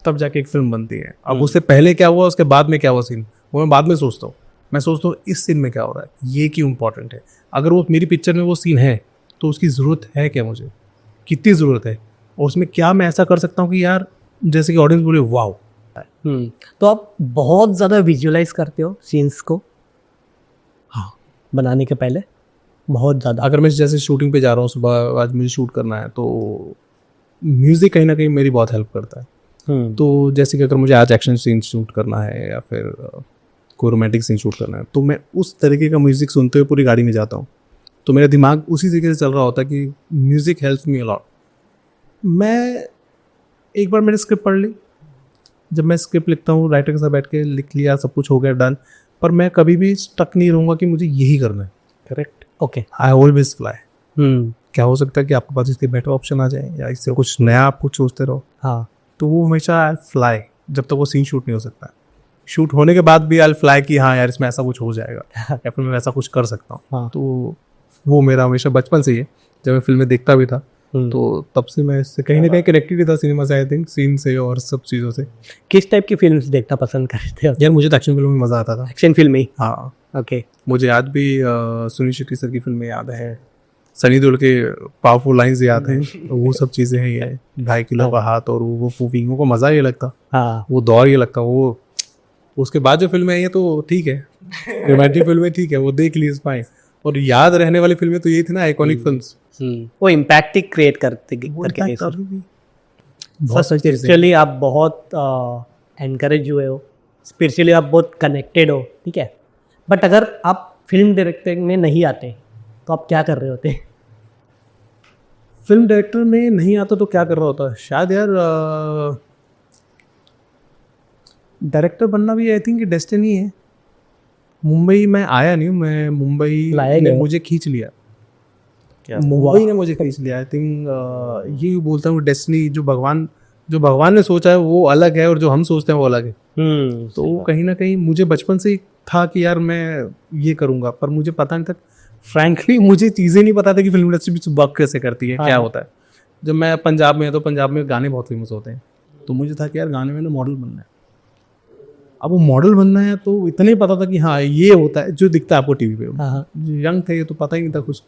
तब जाके एक फिल्म बनती है। अब उससे पहले क्या हुआ, उसके बाद में क्या हुआ सीन, वो मैं बाद में सोचता हूँ। मैं सोचता हूँ इस सीन में क्या हो रहा है, ये क्यों इंपॉर्टेंट है। अगर वो मेरी पिक्चर में वो सीन है तो उसकी ज़रूरत है क्या, मुझे कितनी ज़रूरत है, और उसमें क्या मैं ऐसा कर सकता हूँ कि यार जैसे कि ऑडियंस बोले वाओ। तो आप बहुत ज़्यादा विजुअलाइज करते हो सीन्स को? हाँ, बनाने के पहले बहुत ज़्यादा। अगर मैं जैसे शूटिंग पे जा रहा हूँ, सुबह आज मुझे शूट करना है, तो म्यूज़िक कहीं ना कहीं मेरी बहुत हेल्प करता है। तो जैसे कि अगर मुझे आज एक्शन सीन शूट करना है या फिर कोई रोमांटिक सीन शूट करना है, तो मैं उस तरीके का म्यूज़िक सुनते हुए पूरी गाड़ी में जाता हूँ। तो मेरा दिमाग उसी तरीके से चल रहा होता है कि म्यूज़िक हेल्प्स मी अलॉट। मैं एक बार मैंने स्क्रिप्ट पढ़ ली, जब मैं स्क्रिप्ट लिखता हूँ राइटर के साथ बैठ के लिख लिया, सब कुछ हो गया डन, पर मैं कभी भी स्टक नहीं रहूँगा कि मुझे यही करना है। Correct. Okay. I always fly. क्या हो सकता है कि आपके पास इसके बेटर ऑप्शन आ जाए या इससे कुछ नया आप कुछ सोचते रहो। हाँ। तो वो हमेशा आई फ्लाई जब तक वो सीन शूट नहीं हो सकता। शूट होने के बाद भी आई फ्लाई कि हाँ यार इसमें ऐसा कुछ हो जाएगा या फिर मैं ऐसा कुछ कर सकता हूँ। हाँ। तो वो मेरा हमेशा बचपन से ही है। जब मैं फिल्में देखता भी था तो तब से मैं इससे कहीं ना कहीं कनेक्टेड ही था, सिनेमा से, आई थिंक सीन से और सब चीज़ों से। किस टाइप की फिल्म्स देखना पसंद करते हो? यार मुझे तो एक्शन फिल्म में मज़ा आता था। एक्शन फिल्म ही? हाँ। ओके। मुझे आज भी सुनील शेट्टी सर की फिल्में याद है, सनी देओल के पावरफुल लाइंस याद हैं। वो सब चीज़ें हैं ये 2.5 किलो का हाथ और वो फूफिंगों को मज़ा ये लगता। हाँ। वो दौर ये लगता। वो उसके बाद जो फिल्में आई हैं तो ठीक है, रोमांटिक फिल्में ठीक है, वो देख ली पाए, और याद रहने वाली फिल्में तो यही थी ना, आइकॉनिक फिल्म्स। वो इम्पैक्ट ही क्रिएट करके स्पिरिचुअली आप बहुत एनकरेज हुए हो, स्पिरिचुअली आप बहुत कनेक्टेड हो, ठीक है। बट अगर आप फिल्म डायरेक्टर में नहीं आते तो आप क्या कर रहे होते? फिल्म डायरेक्टर में नहीं आता तो क्या कर रहा होता है, शायद यार डायरेक्टर बनना भी आई थिंक डेस्टिनी है। मुंबई में आया नहीं हूँ मैं, मुंबई ने मुझे खींच लिया। मुंबई ने मुझे खींच लिया। आई थिंक ये बोलता हूँ डेस्टिनी, जो भगवान ने सोचा है वो अलग है और जो हम सोचते हैं वो अलग है। तो कहीं ना कहीं मुझे बचपन से ही था कि यार मैं ये करूँगा, पर मुझे पता नहीं था, फ्रैंकली मुझे चीज़ें नहीं पता था कि फिल्म इंडस्ट्री भी वर्क कैसे करती है, क्या होता है। जब मैं पंजाब में, तो पंजाब में गाने बहुत फेमस होते हैं, तो मुझे था कि यार गाने में ना मॉडल बनना है। अब वो मॉडल बनना है तो इतना ही पता था कि हाँ ये होता है जो दिखता है आपको टीवी पे। यंग थे तो पता ही नहीं था कुछ,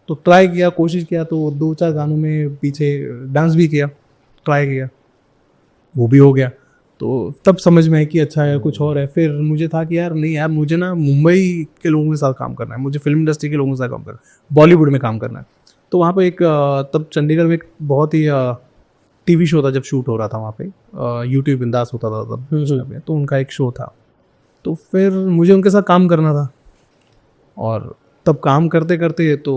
तो ट्राई किया, कोशिश किया, तो 2-4 गानों में पीछे डांस भी किया, ट्राई किया, वो भी हो गया। तो तब समझ में आया कि अच्छा है, कुछ और है। फिर मुझे था कि यार नहीं यार, मुझे ना मुंबई के लोगों के साथ काम करना है, मुझे फिल्म इंडस्ट्री के लोगों के साथ काम करना है, बॉलीवुड में काम करना है। तो वहाँ पे एक तब चंडीगढ़ में एक बहुत ही टीवी शो था जब शूट हो रहा था वहाँ पे, यूट्यूब बिंदास होता था तब, तो उनका एक शो था, तो फिर मुझे उनके साथ काम करना था। और तब काम करते करते तो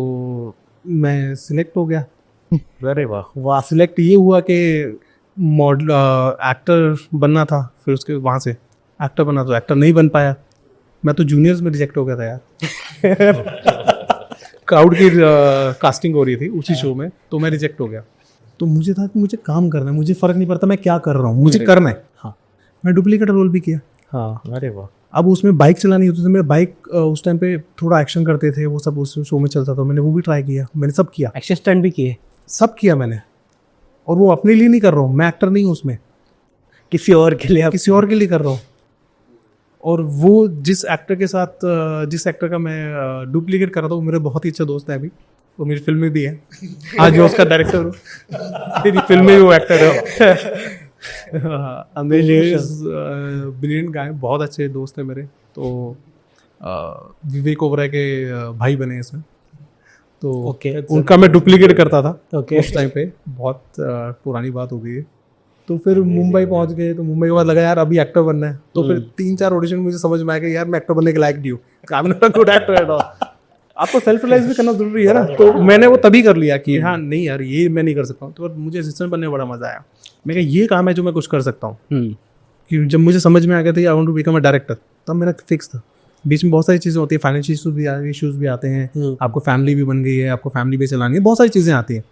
मैं सिलेक्ट हो गया। अरे वाह। सिलेक्ट ये हुआ कि मॉडल एक्टर बनना था, फिर उसके वहाँ से एक्टर बनना, तो एक्टर नहीं बन पाया। मैं तो जूनियर्स में रिजेक्ट हो गया था यार। क्राउड की कास्टिंग हो रही थी उसी शो में, तो मैं रिजेक्ट हो गया। तो मुझे था कि मुझे काम करना है, मुझे फ़र्क नहीं पड़ता मैं क्या कर रहा हूँ, मुझे करना है। हाँ, मैं डुप्लीकेट रोल भी किया। हाँ, अरे वाह। अब उसमें बाइक चलानी होती थी, मेरे बाइक उस टाइम पे थोड़ा एक्शन करते थे, वो सब उस शो में चलता था, मैंने वो भी ट्राई किया, मैंने सब किया, एक्शन स्टंट भी किए, सब किया मैंने। और वो अपने लिए नहीं कर रहा हूँ, मैं एक्टर नहीं हूँ उसमें, किसी और के लिए आप किसी और के लिए कर रहा हूँ। और वो जिस एक्टर के साथ जिस एक्टर का मैं डुप्लीकेट कर रहा था, वो मेरे बहुत ही अच्छा दोस्त है अभी, वो मेरी फिल्म में भी है, आज मैं उसका डायरेक्टर हूँ, मेरी फिल्म में भी वो एक्टर है। ब्रिलियंट गाय, बहुत अच्छे दोस्त हैं मेरे। तो विवेक ओबराय के भाई बने इसमें, तो उनका मैं डुप्लीकेट करता था उस टाइम पे, बहुत पुरानी बात हो गई है। तो फिर मुंबई पहुंच गए, तो मुंबई के बाद लगा यार अभी एक्टर बनना है, तो फिर 3-4 ऑडिशन मुझे समझ में आया कि यार मैं एक्टर बनने के लायक नहीं हूँ, गुड एक्टर। आपको सेल्फ रियलाइज भी करना जरूरी है ना, तो मैंने वो तभी कर लिया कि हाँ नहीं यार ये मैं नहीं कर सकता हूँ। तो मुझे असिस्टेंट बनने में बड़ा मजा आया, मैं कहा ये काम है जो मैं कुछ कर सकता हूँ। कि जब मुझे समझ में आ गया था I want to become a director, तब मेरा फिक्स था। बीच में बहुत सारी चीज़ें होती है, फाइनेंशियल इश्यूज भी आते हैं, आपको फैमिली भी बन गई है, आपको फैमिली भी चलानी है, बहुत सारी चीज़ें आती हैं।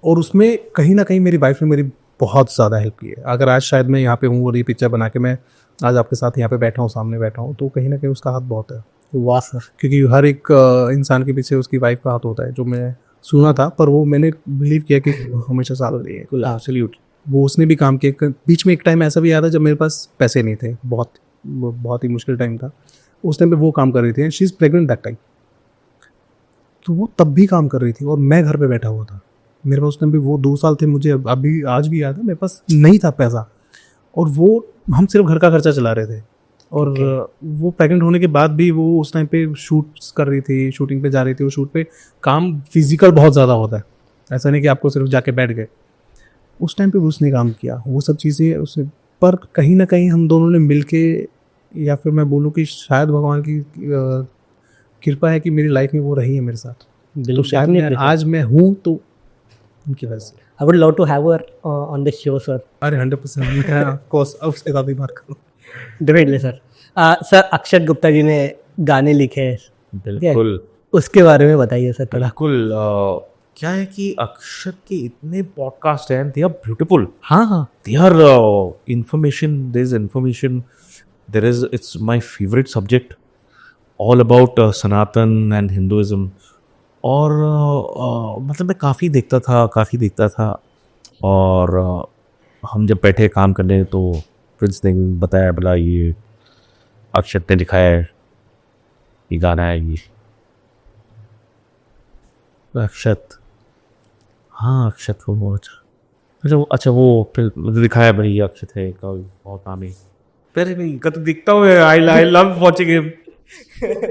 और उसमें कहीं ना कहीं मेरी वाइफ ने मेरी बहुत ज़्यादा हेल्प की है। अगर आज शायद मैं यहाँ पे हूँ और ये पिक्चर बना के मैं आज आपके साथ यहाँ पे बैठा हूँ, सामने बैठा हूँ, तो कहीं ना कहीं उसका हाथ बहुत है। वाह सर, क्योंकि हर एक इंसान के पीछे उसकी वाइफ का हाथ होता है, जो मैं सुना था, पर वो मैंने बिलीव किया कि हमेशा साथ रही है। एब्सोल्यूट। वो उसने भी काम किया। बीच में एक टाइम ऐसा भी आया था जब मेरे पास पैसे नहीं थे, बहुत ही मुश्किल टाइम था, उस टाइम पे वो काम कर रही थी, she is pregnant that time, तो वो तब भी काम कर रही थी और मैं घर पे बैठा हुआ था। मेरे पास उस टाइम पे वो 2 साल थे, मुझे अभी आज भी याद है, मेरे पास नहीं था पैसा, और वो हम सिर्फ घर का खर्चा चला रहे थे। और वो प्रेग्नेंट होने के बाद भी वो उस टाइम पे शूट्स कर रही थी, शूटिंग पे जा रही थी। वो शूट पे काम फिजिकल बहुत ज़्यादा होता है, ऐसा नहीं कि आपको सिर्फ जाके बैठ गए। उस टाइम पे उसने काम किया, वो सब चीज़ें उसने, पर कहीं ना कहीं हम दोनों ने मिलके, या फिर मैं बोलूँ कि शायद भगवान की कृपा है कि मेरी लाइफ में वो रही है मेरे साथ, तो शायद आज मैं हूँ तो उनकी वजह से। I would love to have her on the show sir. अरे 100% कोर्स उसके साथ भी बात करो, definitely sir. Sir Akshat Gupta ji ने गाने लिखे हैं, बिल्कुल, उसके बारे में बताइए सर थोड़ा। बिल्कुल। क्या है कि अक्षत के इतने पॉडकास्ट हैं, दे आर ब्यूटीफुल। हाँ, they are information, there is information, there is, it's my favourite subject, all about Sanatan and Hinduism. और मतलब मैं काफ़ी देखता था। और हम जब बैठे काम करने, तो प्रिंस ने बताया, बोला ये अक्षत ने लिखा है, ये गाना है ये। अक्षत, हाँ अक्षत को बहुत अच्छा वो फिर मुझे दिखाया, भाई ये अक्षत है, इसका बहुत नाम है। फिर मैं इनका तो दिखता हूँ, आई लव वॉचिंग हिम।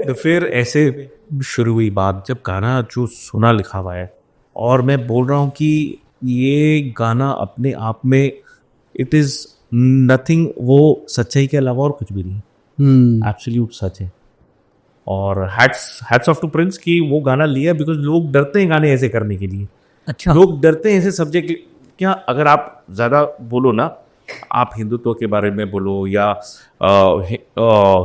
तो फिर ऐसे शुरू हुई बात, जब गाना जो सुना लिखा हुआ है, और मैं बोल रहा हूँ कि ये गाना अपने आप में इट इज़ नथिंग, वो सच्चाई के अलावा और कुछ भी नहीं, एब्सोल्यूट सच है। और हैट्स ऑफ टू प्रिंस कि वो गाना लिया, बिकॉज लोग डरते हैं गाने ऐसे करने के लिए। अच्छा, लोग डरते हैं ऐसे सब्जेक्ट। क्या अगर आप ज़्यादा बोलो ना, आप हिंदुत्व के बारे में बोलो या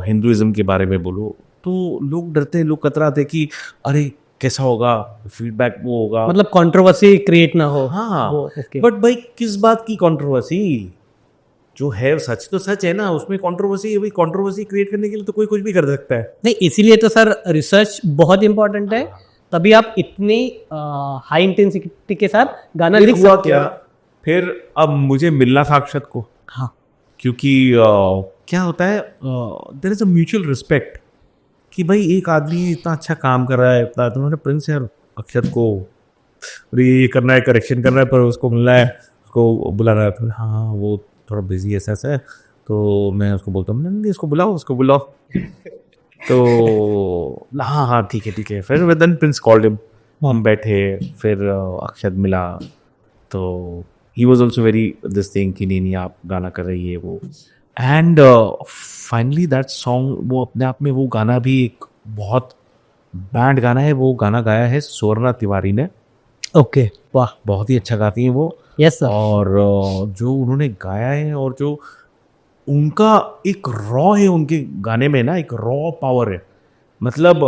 हिंदुइज्म के बारे में बोलो, तो लोग डरते हैं, लोग कतराते हैं कि अरे कैसा होगा, फीडबैक वो होगा, मतलब कंट्रोवर्सी क्रिएट ना हो। हाँ। वो, okay. बट भाई किस बात की कंट्रोवर्सी? जो है सच तो सच है ना, उसमें कंट्रोवर्सी क्रिएट करने के लिए तो कोई कुछ भी कर सकता है। नहीं, इसीलिए तो सर रिसर्च बहुत इंपॉर्टेंट है, तभी आप इतनी हाई इंटेंसिटी के साथ गाना लिख हुआ सकते क्या, हो। फिर अब मुझे मिलना था अक्षत को, हाँ, क्योंकि क्या होता है, there is a mutual respect कि भाई एक आदमी इतना अच्छा काम कर रहा है, इतना तो मैंने प्रिंस यार अक्षत को ये करना है, करेक्शन करना है, पर उसको मिलना है, उसको बुलाना है। तो हाँ वो थोड़ा बिजी ऐसा है, तो मैं उसको बोलता हूँ नहीं इसको बुलाओ तो हाँ हाँ ठीक है। फिर देन प्रिंस कॉल्ड हिम, हम बैठे, फिर अक्षत मिला, तो he was also very this thing कि नहीं आप गाना कर रही है वो, एंड फाइनली दैट सॉन्ग, वो अपने आप में वो गाना भी एक बहुत बैंड गाना है। वो गाना गाया है स्वर्णा तिवारी ने, ओके, वाह, बहुत ही अच्छा गाती हैं वो। Yes sir. और जो उन्होंने गाया है और जो उनका एक रॉ है उनके गाने में ना, एक रॉ पावर है, मतलब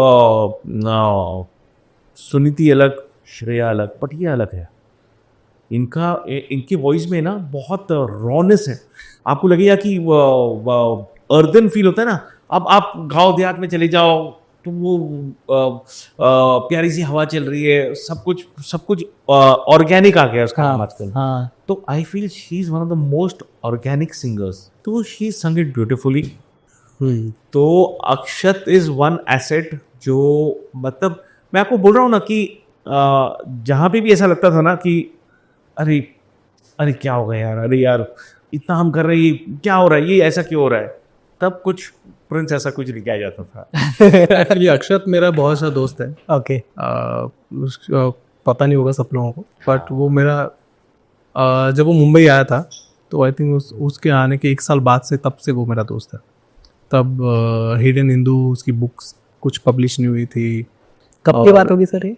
सुनीति अलग, श्रेया अलग, बट ये अलग है। इनकी वॉइस में ना बहुत रॉनेस है, आपको लगेगा कि अर्दन फील होता है ना। अब आप गांव देहात में चले जाओ तो वो प्यारी सी हवा चल रही है, सब कुछ ऑर्गेनिक आ गया उसका आजकल। हाँ, तो I feel she is one of the most organic singers, तो शी संग इट ब्यूटिफुली। तो अक्षत इज वन एसेट जो, मतलब मैं आपको बोल रहा हूँ ना कि जहाँ पे भी ऐसा लगता था ना कि अरे क्या हो गया यार, अरे यार इतना हम कर रहे हैं, क्या हो रहा है, ये ऐसा क्यों हो रहा है, तब कुछ प्रिंस ऐसा कुछ लिखा जाता था। एक्चुअली अक्षत मेरा बहुत अच्छा दोस्त है। ओके, पता नहीं होगा सब लोगों को, बट वो मेरा जब वो मुंबई आया था तो आई थिंक उसके आने के 1 साल बाद से, तब से वो मेरा दोस्त है। तब हिडन हिंदू उसकी बुक्स कुछ पब्लिश नहीं हुई थी। कब की बात होगी सर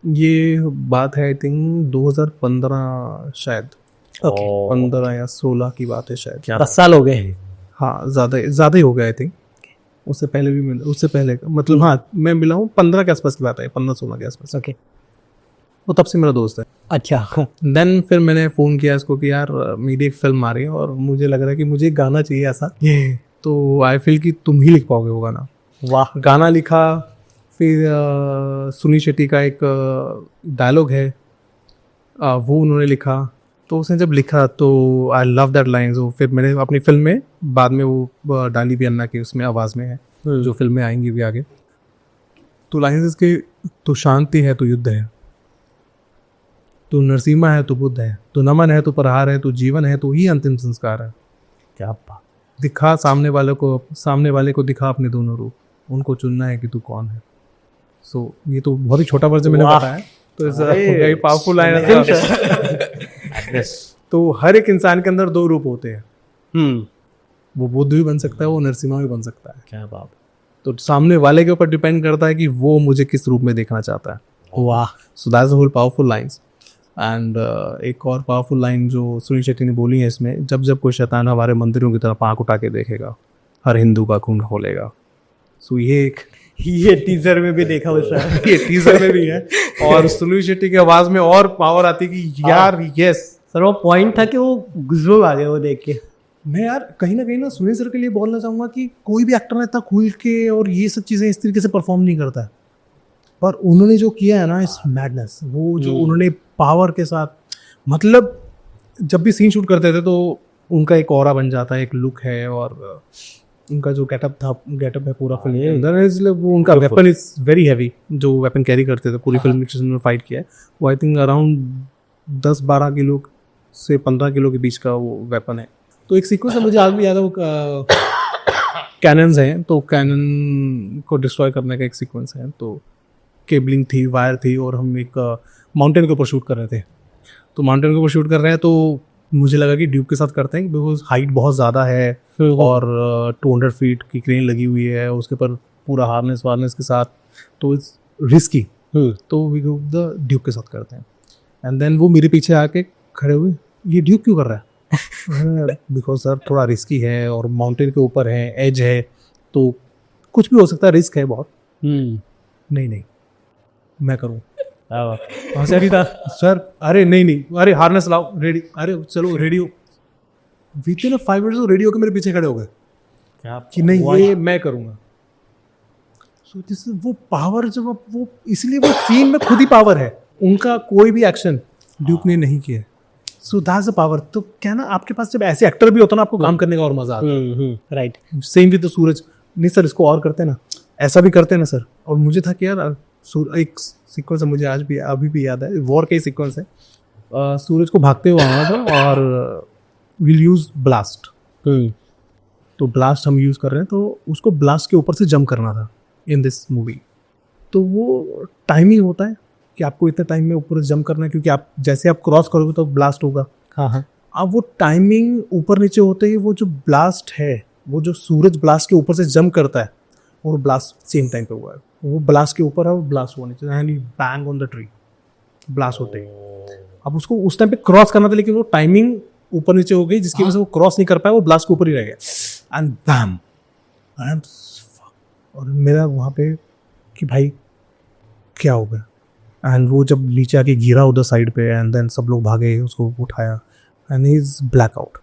ये बात है आई थिंक 2015 शायद, ओके, 15 या 16 की बात है शायद। 10 साल हो गए। हाँ, ज़्यादा ही हो गया आई थिंक। उससे पहले मतलब हाँ, मैं मिला हूँ 15 के आसपास की बात है, 15-16 के आसपास। ओके, वो तब से मेरा दोस्त है। अच्छा, देन फिर मैंने फ़ोन किया इसको कि यार मेरी एक फिल्म आ रही है और मुझे लग रहा है कि मुझे एक गाना चाहिए ऐसा, तो आई फील कि तुम ही लिख पाओगे वो गाना। वाह, गाना लिखा, फिर सुनील शेट्टी का एक डायलॉग है, वो उन्होंने लिखा। तो उसने जब लिखा तो आई लव दैट लाइन्स। वो फिर मैंने अपनी फिल्म में बाद में वो डाली भी अन्ना की उसमें आवाज़ में है, जो फिल्में आएंगी भी आगे। तो लाइन्स इसके, तो शांति है तो युद्ध है, तो नरसिम्हा है तो बुद्ध है, तो नमन है तो प्रहार है, तो जीवन है तो ही अंतिम संस्कार है। क्या बात। दिखा सामने वाले को दिखा अपने दोनों रूप, उनको चुनना है कि तू कौन है। सो ये तो बहुत ही छोटा वर्जन मैंने बताया, तो इट्स वेरी पावरफुल लाइन। तो हर एक इंसान के अंदर 2 रूप होते हैं, वो बुद्ध भी बन सकता है, वो नरसिम्हा भी बन सकता है। क्या बात। तो सामने वाले के ऊपर डिपेंड करता है कि वो मुझे किस रूप में देखना चाहता है। वाह, so that's the whole powerful lines. And एक और पावरफुल लाइन जो सुनील शेट्टी ने बोली है इसमें, जब जब कोई शैतान हमारे मंदिरों की तरफ आंख उठा के देखेगा, हर हिंदू का खून खोलेगा। सो ये टीजर में भी देखा हुआ सर। ये टीजर में भी है, और सुनील शेट्टी की आवाज में और पावर आती कि यार यस। सर वो पॉइंट था कि वो गुजरो आ गए वो देख के। मैं यार कहीं ना सुनील सर के लिए बोलना चाहूँगा कि कोई भी एक्टर इतना खुल के और ये सब चीज़ें इस तरीके से परफॉर्म नहीं करता है, पर उन्होंने जो किया है ना, इस मैडनेस, वो जो उन्होंने पावर के साथ, मतलब जब भी सीन शूट करते थे तो उनका एक ऑरा बन जाता है, एक लुक है, और उनका जो गेटअप है पूरा फिल्म के अंदर, इसलिए वो उनका वेपन इज वेरी हैवी, जो वेपन कैरी करते थे पूरी फिल्म में फाइट किया है वो आई थिंक अराउंड 10-12 किलो से 15 किलो के बीच का वो वेपन है। तो एक सीक्वेंस है, मुझे आज भी याद है, वो कैनन्स हैं, तो कैनन को डिस्ट्रॉय करने का एक सीक्वेंस है। तो केबलिंग थी, वायर थी, और हम एक माउंटेन के ऊपर शूट कर रहे थे। तो माउंटेन के ऊपर शूट कर रहे हैं, तो मुझे लगा कि ड्यूब के साथ करते हैं, बिकॉज हाइट बहुत ज़्यादा है और 200 फीट की क्रेन लगी हुई है, उसके ऊपर पूरा हार्नेस के साथ, तो इट्स रिस्की। तो वी गो द ड्यूब के साथ करते हैं। एंड देन वो मेरे पीछे आके खड़े हुए, ये ड्यूब क्यों कर रहा है? बिकॉज सर थोड़ा रिस्की है और माउंटेन के ऊपर है, एज है, तो कुछ भी हो सकता है, रिस्क है बहुत। नहीं मैं करूँ सर, अरे नहीं, अरे हार्नेस लाओ, रेडी, अरे चलो रेडी हो। विद इन 5 मिनट्स वो रेडी होकर मेरे पीछे खड़े हो गए क्या कि नहीं ये मैं करूँगा। सो दिस वो पावर जब वो इसलिए वो सीन में खुद ही पावर है, उनका कोई भी एक्शन ड्यूक ने नहीं किया। सो दैट्स द पावर। तो क्या ना आपके पास जब ऐसे एक्टर भी होता ना आपको काम करने का और मजा आता है। राइट। सेम विद द सूरज, नहीं सर इसको और करते ना, ऐसा भी करते ना सर। और मुझे था कि यार एक सीक्वेंस है, मुझे आज भी अभी भी याद है, वॉर का ही सीक्वेंस है। सूरज को भागते हुए आना था और विल यूज ब्लास्ट। तो ब्लास्ट हम यूज कर रहे हैं, तो उसको ब्लास्ट के ऊपर से जंप करना था इन दिस मूवी। तो वो टाइमिंग होता है कि आपको इतने टाइम में ऊपर जंप करना है, क्योंकि आप जैसे आप क्रॉस करोगे तो ब्लास्ट होगा। हाँ। अब वो टाइमिंग ऊपर नीचे होते ही वो जो ब्लास्ट है, वो जो सूरज ब्लास्ट के ऊपर से जंप करता है और ब्लास्ट सेम टाइम पे हुआ है। वो ब्लास्ट के ऊपर है और ब्लास्ट हुआ नीचे, and bang on the tree blast होते ही। अब उसको उस टाइम पे क्रॉस करना था, लेकिन वो टाइमिंग ऊपर नीचे हो गई जिसकी वजह से वो क्रॉस नहीं कर पाया, वो ब्लास्ट के ऊपर ही रह गया एंड बैम। और मेरा वहाँ पे कि भाई क्या हो गया। एंड वो जब नीचे आके गिरा उधर साइड पे, एंड देन सब लोग भागे, उसको उठाया and he is black out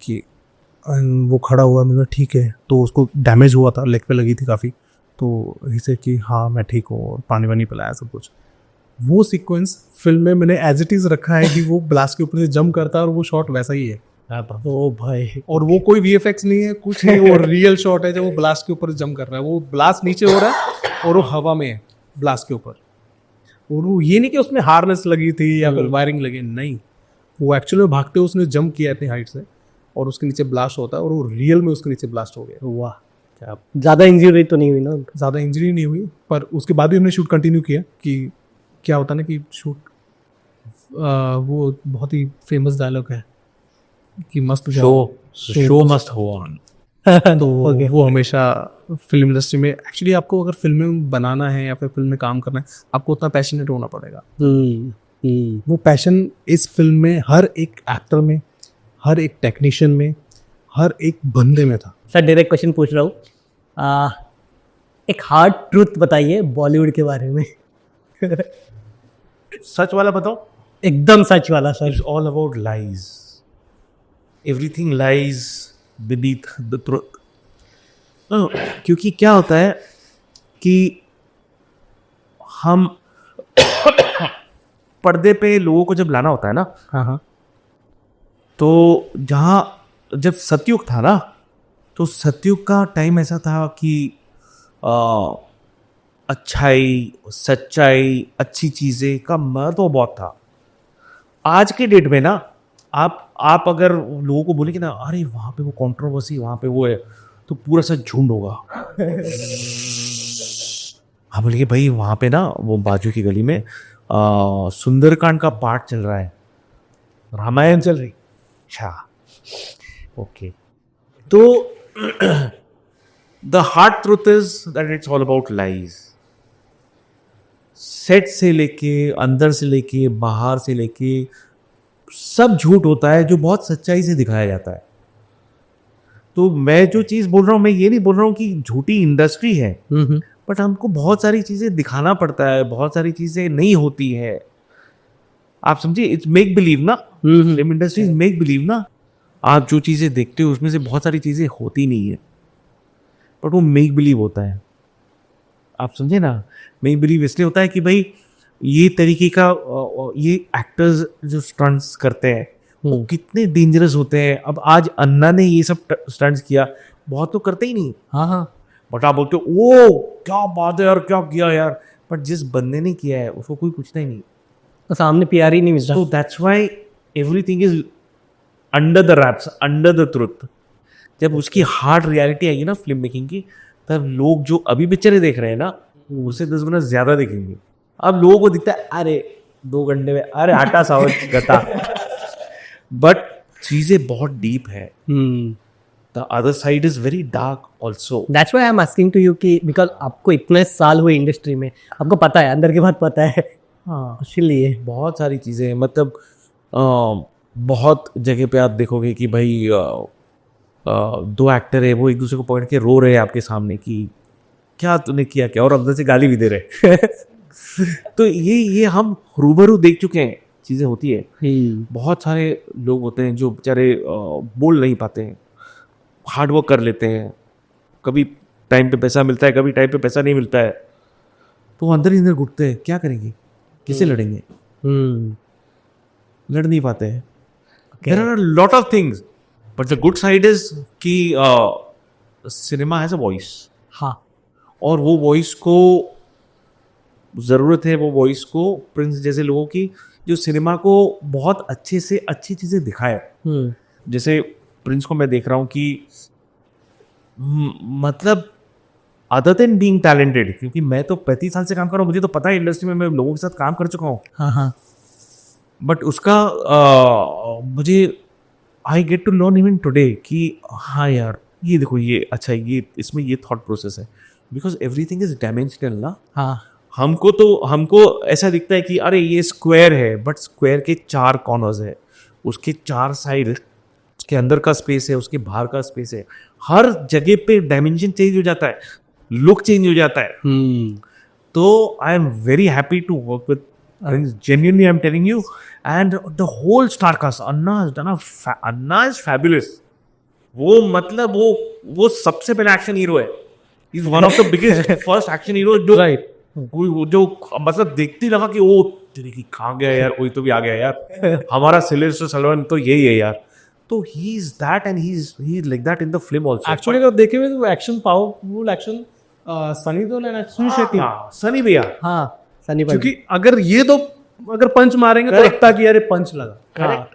कि एंड वो खड़ा हुआ। मैंने ठीक है, तो उसको डैमेज हुआ था, लेग पे लगी थी काफ़ी, तो इसे कि हाँ मैं ठीक हूँ, और पानी वानी पिलाया सब कुछ। वो सीक्वेंस फिल्म में मैंने एज इट इज़ रखा है कि वो ब्लास्ट के ऊपर से जंप करता है और वो शॉट वैसा ही है। ओ भाई। और वो कोई VFX नहीं है, कुछ नहीं, वो रियल शॉट है जब वो ब्लास्ट के ऊपर जंप कर रहा है। वो ब्लास्ट नीचे हो रहा है और वो हवा में है ब्लास्ट के ऊपर। और वो ये नहीं कि उसमें हार्नेस लगी थी या फिर वायरिंग लगी, नहीं, वो एक्चुअली में भागते हुए उसने जंप किया इतनी हाइट से और उसके नीचे ब्लास्ट होता है और वो रियल में उसके नीचे ब्लास्ट हो गया। वाह, क्या ज़्यादा इंजरी तो नहीं हुई ना? ज़्यादा इंजरी नहीं हुई, पर उसके बाद भी हमने शूट कंटिन्यू किया। कि क्या होता ना कि शूट वो बहुत ही फेमस डायलॉग है कि मस्त शो मस्ट गो ऑन। तो वो हमेशा फिल्म इंडस्ट्री में एक्चुअली आपको अगर फिल्में बनाना है या फिर फिल्म में काम करना है, आपको उतना पैशनेट होना पड़ेगा। वो पैशन इस फिल्म में हर एक एक्टर में, हर एक टेक्नीशियन में, हर एक बंदे में था। सर डायरेक्ट क्वेश्चन पूछ रहा हूँ, एक हार्ड ट्रूथ बताइए बॉलीवुड के बारे में। सच वाला बताओ? एकदम सच वाला sir. It's all about lies, everything lies beneath the truth। क्योंकि क्या होता है कि हम पर्दे पे लोगों को जब लाना होता है ना, हाँ, तो जहाँ जब सतयुग था ना, तो सतयुग का टाइम ऐसा था कि अच्छाई, सच्चाई, अच्छी चीज़ें का महत्व बहुत था। आज के डेट में ना आप अगर लोगों को बोले कि ना अरे वहाँ पे वो कंट्रोवर्सी, वहाँ पे वो है, तो पूरा सा झुंड होगा। हाँ, बोले कि भाई वहाँ पे ना वो बाजू की गली में सुंदरकांड का पाठ चल रहा है, रामायण चल रही। अच्छा, ओके। तो the hard truth is that it's all about lies. Set से लेके, अंदर से लेके, बाहर से लेके सब झूठ होता है जो बहुत सच्चाई से दिखाया जाता है। तो मैं जो चीज़ बोल रहा हूँ, मैं ये नहीं बोल रहा हूँ कि झूठी इंडस्ट्री है, बट हमको बहुत सारी चीज़ें दिखाना पड़ता है, बहुत सारी चीज़ें नहीं होती है। आप समझिए, इट्स मेक बिलीव ना, film industry is make believe ना। आप जो चीज़ें देखते हो उसमें से बहुत सारी चीज़ें होती नहीं है, बट वो मेक बिलीव होता है। आप समझे ना, मेक बिलीव इसलिए होता है कि भाई ये तरीके का ये एक्टर्स जो स्टंट्स करते हैं वो कितने डेंजरस होते हैं। अब आज अन्ना ने ये सब स्टंट्स किया, बहुत तो करते ही नहीं। हाँ, बट आप बोलते हो ओ क्या बात है यार, क्या किया यार, बट जिस बंदे ने किया है उसको कोई पूछता ही नहीं, तो सामने PR ही नहीं मिलता। So that's why everything is under the wraps, under the truth. जब उसकी हार्ड रियलिटी आएगी ना फिल्म मेकिंग की, तब लोग जो अभी पिक्चरें देख रहे हैं ना, उससे 10 गुना ज्यादा देखेंगे। अब लोगों को दिखता है अरे 2 घंटे में, अरे हटा सावत गता, बट चीजें बहुत डीप है। The other side is very dark also. That's why I am asking to you कि बिकॉज आपको इतने साल हुए इंडस्ट्री में, आपको पता है, अंदर की बात पता है। हाँ, इसीलिए बहुत सारी चीज़ें, मतलब बहुत जगह पे आप देखोगे कि भाई 2 एक्टर है, वो एक दूसरे को पकड़ के रो रहे हैं आपके सामने कि क्या तूने किया क्या, और अंदर से गाली भी दे रहे। तो ये हम रूबरू देख चुके हैं चीज़ें होती है, बहुत सारे लोग होते हैं जो बेचारे बोल नहीं पाते हैं, हार्ड वर्क कर लेते हैं, कभी टाइम पे पैसा मिलता है, कभी टाइम पे पैसा नहीं मिलता है, तो वो अंदर ही अंदर घुटते हैं, क्या करेंगे, किसे लड़ेंगे, लड़ नहीं पाते हैं. There are lot of things, but the good side is कि सिनेमा हैज अ वॉइस. हाँ. और वो वॉइस को ज़रूरत है, वो वॉइस को प्रिंस जैसे लोगों की जो सिनेमा को बहुत अच्छे से अच्छी चीज़ें दिखाए. जैसे प्रिंस को मैं देख रहा हूँ कि मतलब अदर देन बीइंग टैलेंटेड, क्योंकि मैं तो 35 साल से काम कर रहा हूँ, मुझे तो पता है इंडस्ट्री में मैं लोगों के साथ काम कर चुका हूँ. हाँ. बट उसका मुझे I get to learn even today कि हाँ यार ये देखो, ये अच्छा है, ये इसमें ये थॉट प्रोसेस है, बिकॉज एवरीथिंग इज डायमेंशनल ना. हाँ. हमको ऐसा दिखता है कि अरे ये स्क्वायर है, बट स्क्वायर के 4 कॉर्नर्स है, उसके 4 साइड, उसके अंदर का स्पेस है, उसके बाहर का स्पेस है, हर जगह पे डायमेंशन चेंज हो जाता है, लुक चेंज हो जाता है. तो I am very happy to work with genuinely I'm telling you, and the whole star cast. Anna is fabulous. वो मतलब वो सबसे पहले एक्शन हीरो है. He's one of the biggest first action hero जो Right. जो मतलब देखते ही लगा कि वो तेरे की कहाँ गया यार, कोई तो भी आ गया यार, हमारा सिलेस्टर सलमान तो यही है यार. तो he is that and he is like that in the film also. Actually अगर देखे हुए तो action, powerful action, Sunny Deol and Sunil Shetty. हाँ, सनी भैया. हाँ. सनी भाई. क्योंकि अगर ये दो अगर पंच मारेंगे तो लगता कि यार पंच लगा. हाँ.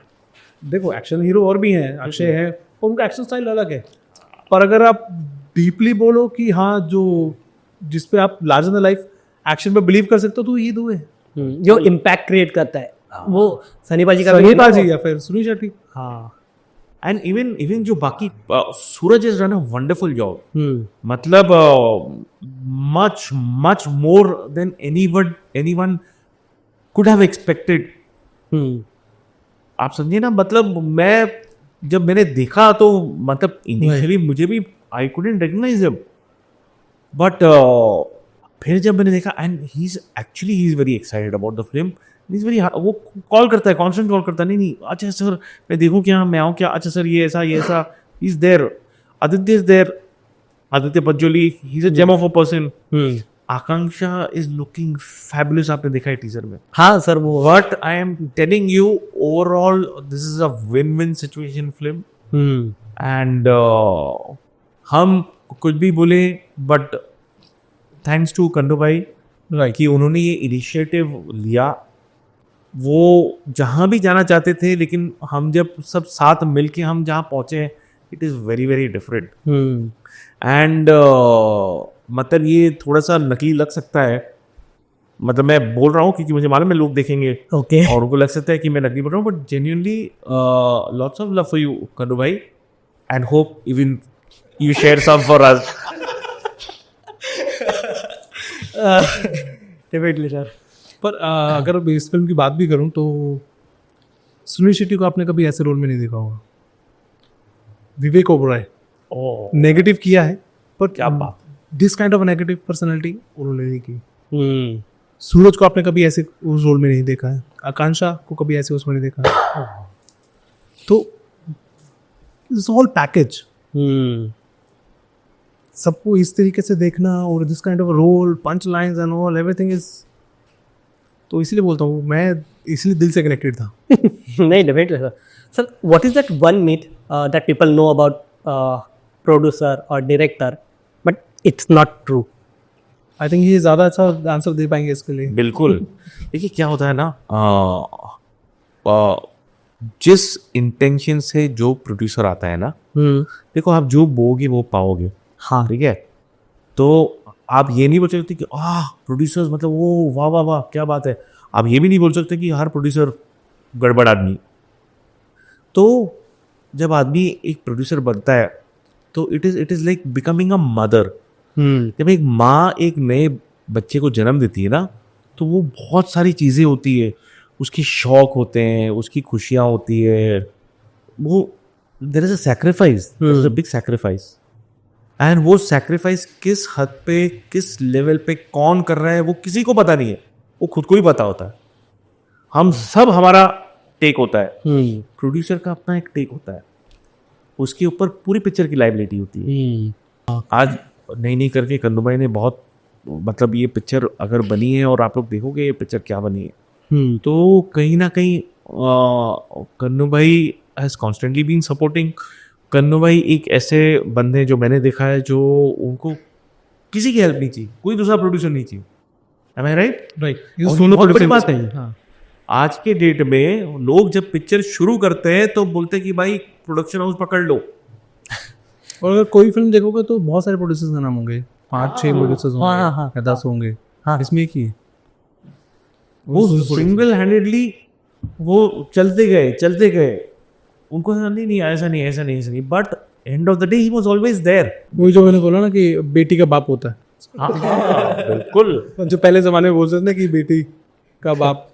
देखो एक्शन हीरो और भी हैं, अक्षय है, उनका एक्शन स्टाइल अलग है. पर अगर आप डीपली बोलो कि हाँ जो जिस पे आप लार्जर देन लाइफ एक्शन पे बिलीव कर सकते हो तो ये दो है. जो इम्पैक्ट क्रिएट करता है वो सनी बाजी का सनी बाजी या फिर सुनील शेट्टी. हाँ. एंड इवन जो बाकी Suraj is run a wonderful job. मतलब much more than anyone could have expected. आप समझिए ना, मतलब मैंने देखा तो मतलब इनिशियली मुझे भी I couldn't recognise him, but फिर जब मैंने देखा and he is very excited about the film. Is very, वो कॉल करता है, कॉन्स्टेंट कॉल करता है, नहीं अच्छा सर मैं देखूँ क्या, मैं आऊँ क्या, अच्छा सर ये ऐसा is there. Aditya is there, Aditya Pancholi, he is a gem of a person. Akanksha is looking fabulous, आपने देखा है टीजर में. हाँ सर वो. But I am telling you overall this is a win situation film. And हम कुछ भी बोले बट थैंक्स टू कंडो भाई कि उन्होंने ये इनिशिएटिव लिया. वो जहाँ भी जाना चाहते थे, लेकिन हम जब सब साथ मिलके हम जहाँ पहुँचे, it is very very different. And मतलब ये थोड़ा सा नकली लग सकता है, मतलब मैं बोल रहा हूँ क्योंकि मुझे मालूम है लोग देखेंगे ओके और उनको लग सकता है कि मैं नकली बोल रहा हूँ, but genuinely lots of love for you Kando भाई, and hope even you share some for us. Definitely sir. पर अगर इस फिल्म की बात भी करूं तो सुनील शेट्टी को आपने कभी ऐसे रोल में नहीं देखा होगा. विवेक ओबराय नेगेटिव किया है, पर क्या बात, this kind of negative personality उन्होंने नहीं की. सूरज को आपने कभी ऐसे उस रोल में नहीं देखा है, आकांक्षा को कभी ऐसे उसमें नहीं देखा है. तो इट्स ऑल पैकेज. सबको इस तरीके से देखना और this kind of role, punch lines and all everything is, तो इसलिए बोलता हूँ मैं, इसलिए दिल से कनेक्टेड था. नहीं definitely sir. Sir what is that one myth that people know about producer और director but it's not true? I think ये ज़्यादा अच्छा आंसर दे पाएंगे इसके लिए. बिल्कुल. देखिए क्या होता है ना, जिस इंटेंशन से जो प्रोड्यूसर आता है ना, देखो आप जो बोगे वो पाओगे. हाँ ठीक है. तो आप ये नहीं बोल सकते कि प्रोड्यूसर्स मतलब वो वाह वाह वाह क्या बात है. आप ये भी नहीं बोल सकते कि हर प्रोड्यूसर गड़बड़ आदमी. तो जब आदमी एक प्रोड्यूसर बनता है तो it is like becoming a mother. जब एक माँ एक नए बच्चे को जन्म देती है ना, तो वो बहुत सारी चीज़ें होती है, उसके शौक होते हैं, उसकी खुशियाँ होती है, वो there is a sacrifice, there is a big sacrifice. And वो सैक्रिफाइस किस हद पे, किस लेवल पे कौन कर रहा है वो किसी को पता नहीं है, वो खुद को ही पता होता है. हम सब हमारा टेक होता है, प्रोड्यूसर का अपना एक टेक होता है, उसके ऊपर पूरी पिक्चर की लाइबिलिटी होती है। आज नहीं नहीं करके कन्नू भाई ने बहुत, मतलब ये पिक्चर अगर बनी है और आप लोग देखोगे ये पिक्चर क्या बनी है, तो कहीं ना कहीं कन्नू भाई हैज कॉन्स्टेंटली बीन सपोर्टिंग। कन्नू भाई एक ऐसे बंदे जो मैंने देखा है जो उनको किसी की हेल्प नहीं चाहिए, कोई दूसरा प्रोड्यूसर नहीं चाहिए। Am I right? राइट, और ये बहुत बड़ी बात है। आज के डेट में लोग जब पिक्चर शुरू करते हैं तो बोलते हैं कि भाई प्रोडक्शन हाउस पकड़ लो। और अगर कोई फिल्म देखोगे तो बहुत सारे प्रोड्यूसर्स का नाम होंगे, 5-6 प्रोड्यूसर्स होंगे या 10 होंगे, इसमें एक ही है। वो सिंगल हैंडेडली वो चलते गए, उनको नहीं ऐसा नहीं, but end of the day he was always there. वही जो मैंने बोला ना कि बेटी का बाप होता है, बिल्कुल। जो पहले जमाने में बोलते थे ना कि बेटी का बाप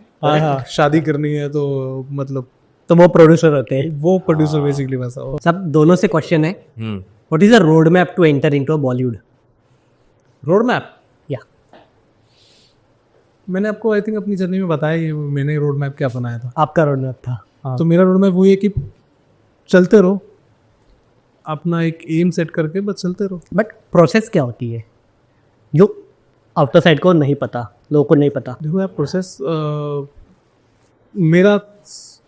शादी करनी है तो मतलब तो वो प्रोड्यूसर होते हैं, वो प्रोड्यूसर बेसिकली वैसा हो। सब दोनों से क्वेश्चन है, what is the road map to enter into Bollywood? Road map, या मैंने आपको आई थिंक अपनी जर्नी में बताया, ये मैंने रोड मैप क्या बनाया था। आपका रोड मैप था? तो मेरा रोड मैप वही है कि चलते रहो, अपना एक एम सेट करके बस चलते रहो। बट प्रोसेस क्या होती है जो आउटर साइड को नहीं पता, लोगों को नहीं पता? देखो यार, प्रोसेस मेरा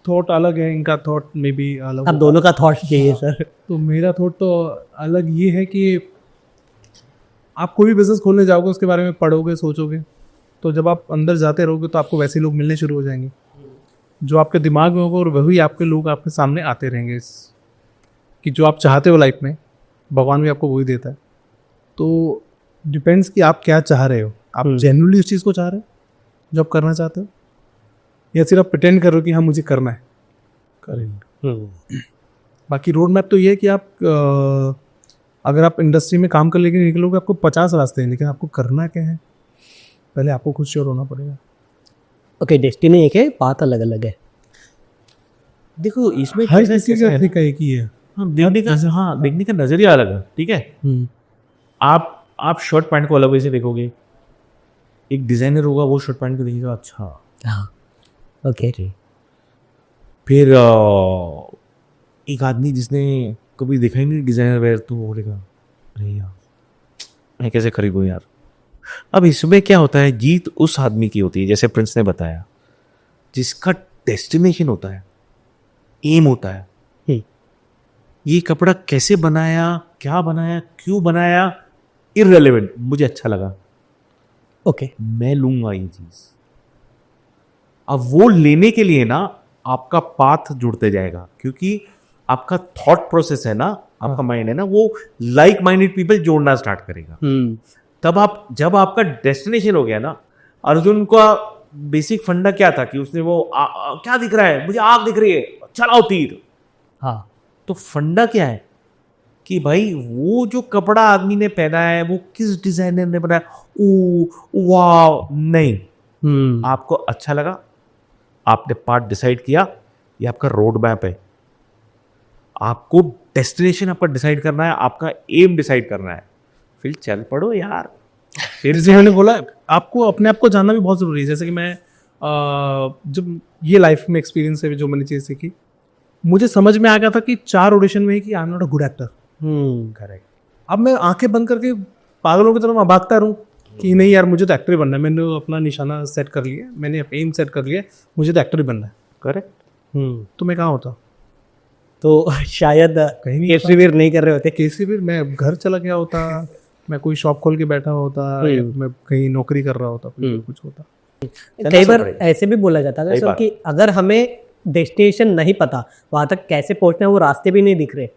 थॉट अलग है, इनका थॉट में भी अलग। अब दोनों का थॉट चाहिए सर। तो मेरा थॉट तो अलग ये है कि आप कोई भी बिजनेस खोलने जाओगे, उसके बारे में पढ़ोगे, सोचोगे, तो जब आप अंदर जाते रहोगे तो आपको वैसे लोग मिलने शुरू हो जाएंगे जो आपके दिमाग में होगा, और वही आपके लोग आपके सामने आते रहेंगे कि जो आप चाहते हो लाइफ में, भगवान भी आपको वही देता है। तो डिपेंड्स कि आप क्या चाह रहे हो, आप जेन्युइनली उस चीज़ को चाह रहे हो जो आप करना चाहते हो, या सिर्फ आप प्रिटेंड कर रहे हो कि हाँ मुझे करना है, करेंगे। बाकी रोड मैप तो ये है कि आप अगर आप इंडस्ट्री में काम कर लेके निकलोगे, आपको 50 रास्ते हैं, लेकिन आपको करना क्या है पहले आपको खुद श्योर होना पड़ेगा। ओके, डेस्टिनी एक है, बात अलग अलग है। देखो इसमें हर किसी का तरीका एक ही है, देखने का नजरिया अलग है, ठीक है। आप शर्ट पैंट को अलग वैसे देखोगे, एक डिजाइनर होगा वो शर्ट पैंट को देखेगा, अच्छा ओके। फिर एक आदमी जिसने कभी देखा ही नहीं डिजाइनर वेयर, तो वो बोलेगा अरे यार मैं कैसे खरीदूं यार। अब इसमें क्या होता है, जीत उस आदमी की होती है, जैसे प्रिंस ने बताया, जिसका डेस्टिनेशन होता है, एम होता है। ये कपड़ा कैसे बनाया, क्या बनाया, क्यों बनाया, इररिलेवेंट, मुझे अच्छा लगा, ओके, मैं लूंगा ये चीज। अब वो लेने के लिए ना आपका पाथ जुड़ते जाएगा, क्योंकि आपका थॉट प्रोसेस है ना, आपका माइंड है ना, वो लाइक माइंडेड पीपल जोड़ना स्टार्ट करेगा। तब आप, जब आपका डेस्टिनेशन हो गया ना, अर्जुन का बेसिक फंडा क्या था कि उसने वो क्या दिख रहा है, मुझे आग दिख रही है, चलाओ तीर। हाँ, तो फंडा क्या है कि भाई वो जो कपड़ा आदमी ने पहना है वो किस डिजाइनर ने बनाया, ओ वाह, नहीं, आपको अच्छा लगा, आपने पार्ट डिसाइड किया, ये आपका रोड मैप है। आपको डेस्टिनेशन आपका डिसाइड करना है, आपका एम डिसाइड करना है, फिर चल पड़ो यार। फिर जैसे मैंने बोला, आपको अपने आप को जानना भी बहुत ज़रूरी है। जैसे कि मैं जब ये लाइफ में एक्सपीरियंस है जो मैंने चीज़ सीखी, मुझे समझ में आ गया था कि 4 ऑडिशन में ही कि I am not a good actor. Correct. अब मैं आंखें बंद करके पागलों की तरह भागता रहूँ कि नहीं यार मुझे तो एक्टर ही बनना है, मैंने अपना निशाना सेट कर लिया, मैंने एम सेट कर लिया, मुझे तो एक्टर ही बनना है। करेक्ट। तो मैं कहाँ होता? तो शायद कहीं नहीं केसरीवीर नहीं कर रहे होते। केसरीवीर मैं घर चला गया होता, मैं कोई शॉप खोल के बैठा होता, या मैं कहीं नौकरी कर रहा होता, कुछ होता। कई बार ऐसे भी बोला जाता है सर कि अगर हमें डेस्टिनेशन नहीं पता, वहां तक कैसे पहुंचना है वो रास्ते भी नहीं दिख रहे,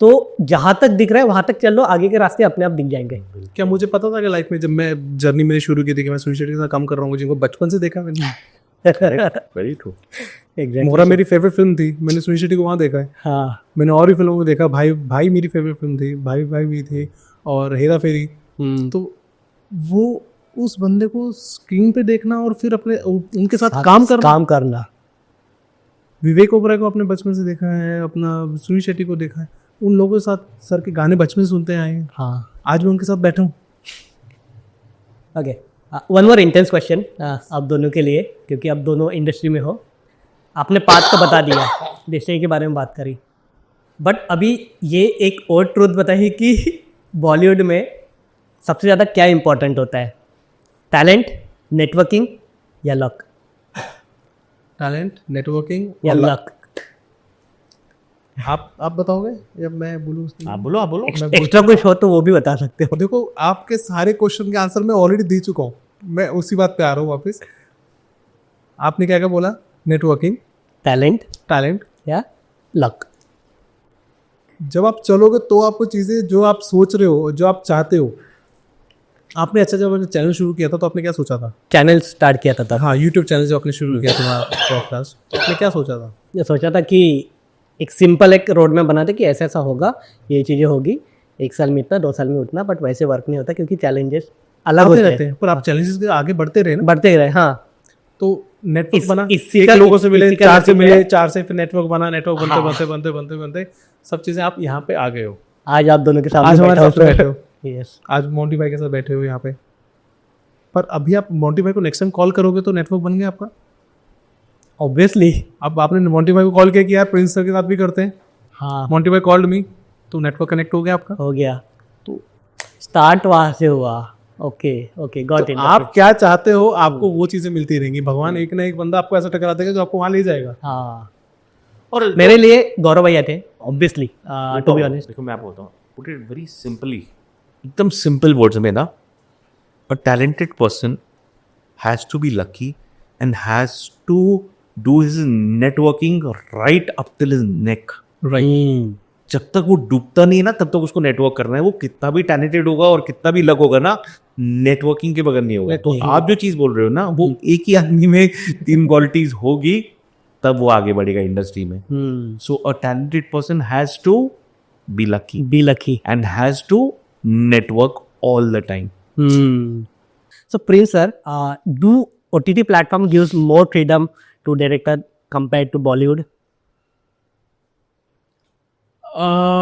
तो जहां तक दिख रहा है वहां तक चलो, आगे के रास्ते अपने आप दिख जाएंगे। क्या मुझे पता था कि लाइफ में जब मैं जर्नी मेरी शुरू की थी कि मैं सुनील शेट्टी के साथ काम कर रहा हूँ, जिनको बचपन से देखा मैंने। Very true. मोहरा मेरी फेवरेट फिल्म थी, मैंने सुनील शेट्टी को वहाँ देखा है। हाँ, मैंने और भी फिल्मों को देखा, भाई मेरी फेवरेट फिल्म थी, भाई भी थी, और हेरा फेरी। तो वो उस बंदे को स्क्रीन पे देखना और फिर अपने उनके साथ काम करना। विवेक ओबराय को अपने बचपन से देखा है, अपना सुनील शेट्टी को देखा है, उन लोगों के साथ सर के गाने बचपन से सुनते आए हैं। हाँ, आज मैं उनके साथ बैठा हूँ। Okay, one more intense question आप दोनों के लिए, क्योंकि आप दोनों इंडस्ट्री में हो. आपने पाथ तो बता दिया, डेस्टिनी के बारे में बात करी, बट अभी ये एक और ट्रूथ बताइए कि बॉलीवुड में सबसे ज़्यादा क्या इंपॉर्टेंट होता है, टैलेंट, नेटवर्किंग या लक? टैलेंट, नेटवर्किंग या लक? आप बताओगे या मैं बोलूँ? आप बोलो आप बोलो. एक्स्ट्रा कुछ हो तो वो भी बता सकते हो. देखो, आपके सारे क्वेश्चन के आंसर मैं ऑलरेडी दे चुका हूँ, मैं उसी बात पे आ रहा हूँ वापस. आपने क्या क्या बोला? नेटवर्किंग, टैलेंट टैलेंट या लक? जब आप चलोगे तो आपको चीज़ें जो आप सोच रहे हो, जो आप चाहते हो. आपने अच्छा, जब आपने चैनल शुरू किया था तो आपने क्या सोचा था? चैनल स्टार्ट किया था तब हाँ, यूट्यूब चैनल जो आपने शुरू किया था, पॉडकास्ट, तो आपने क्या सोचा था? ये सोचा था कि एक सिंपल एक रोड मैप बना दे कि ऐसा ऐसा होगा, ये चीज़ें होगी, 1 साल में इतना, 2 साल में उतना, बट वैसे वर्क नहीं होता क्योंकि चैलेंजेस अलग आते होते रहते हैं. हैं, पर आप चैलेंजेस के आगे बढ़ते रहे ना, बढ़ते रहे. हाँ, तो नेटवर्क बना. इसी एक का- लोगों से मिले, इसी का 4 से नतीजा मिले, है। 4 से फिर नेटवर्क बना, नेटवर्क बनते हाँ। बनते बनते बनते बनते सब चीज़ें आप यहाँ पे आ गए हो. आज आप दोनों के सामने आज हमारे बैठा हूं, साथ बैठे हो. यस, आज मोंटी भाई के साथ बैठे हो यहाँ पे. पर अभी आप मोंटी भाई को नेक्स्ट टाइम कॉल करोगे तो नेटवर्क बन गया आपका. ऑब्वियसली. अब आपने मोंटी भाई को कॉल किया कि यार प्रिंस सर के साथ भी करते हैं, हाँ, मोंटी भाई कॉल्ड मी, तो नेटवर्क कनेक्ट हो गया आपका. हो गया. तो स्टार्ट वहाँ से हुआ. Okay okay, got it. आप क्या चाहते हो, आपको वो चीज़ें मिलती रहेंगी. भगवान एक ना एक बंदा आपको ऐसा टकरा देगा जो आपको वहाँ ले जाएगा. हाँ, और मेरे लिए गौरव भैया थे ऑब्वियसली, टू बी ऑनेस्ट. देखो मैं आपको बताऊँ, पुट इट वेरी सिंपली, एकदम सिंपल वर्ड्स में ना, a talented person has to be lucky and has to do his networking right up till his neck. जब तक वो डूबता नहीं है ना, तब तक उसको नेटवर्क करना है. वो कितना भी टैलेंटेड होगा और कितना भी लक होगा ना, नेटवर्किंग के बगैर नहीं होगा. तो आप जो चीज बोल रहे हो ना, वो एक ही आदमी में 3 क्वालिटीज होगी, तब वो आगे बढ़ेगा इंडस्ट्री में. So a talented person has to be lucky be lucky. and has to network all the time. So Prince sir, do OTT platform gives more freedom to director compared to Bollywood?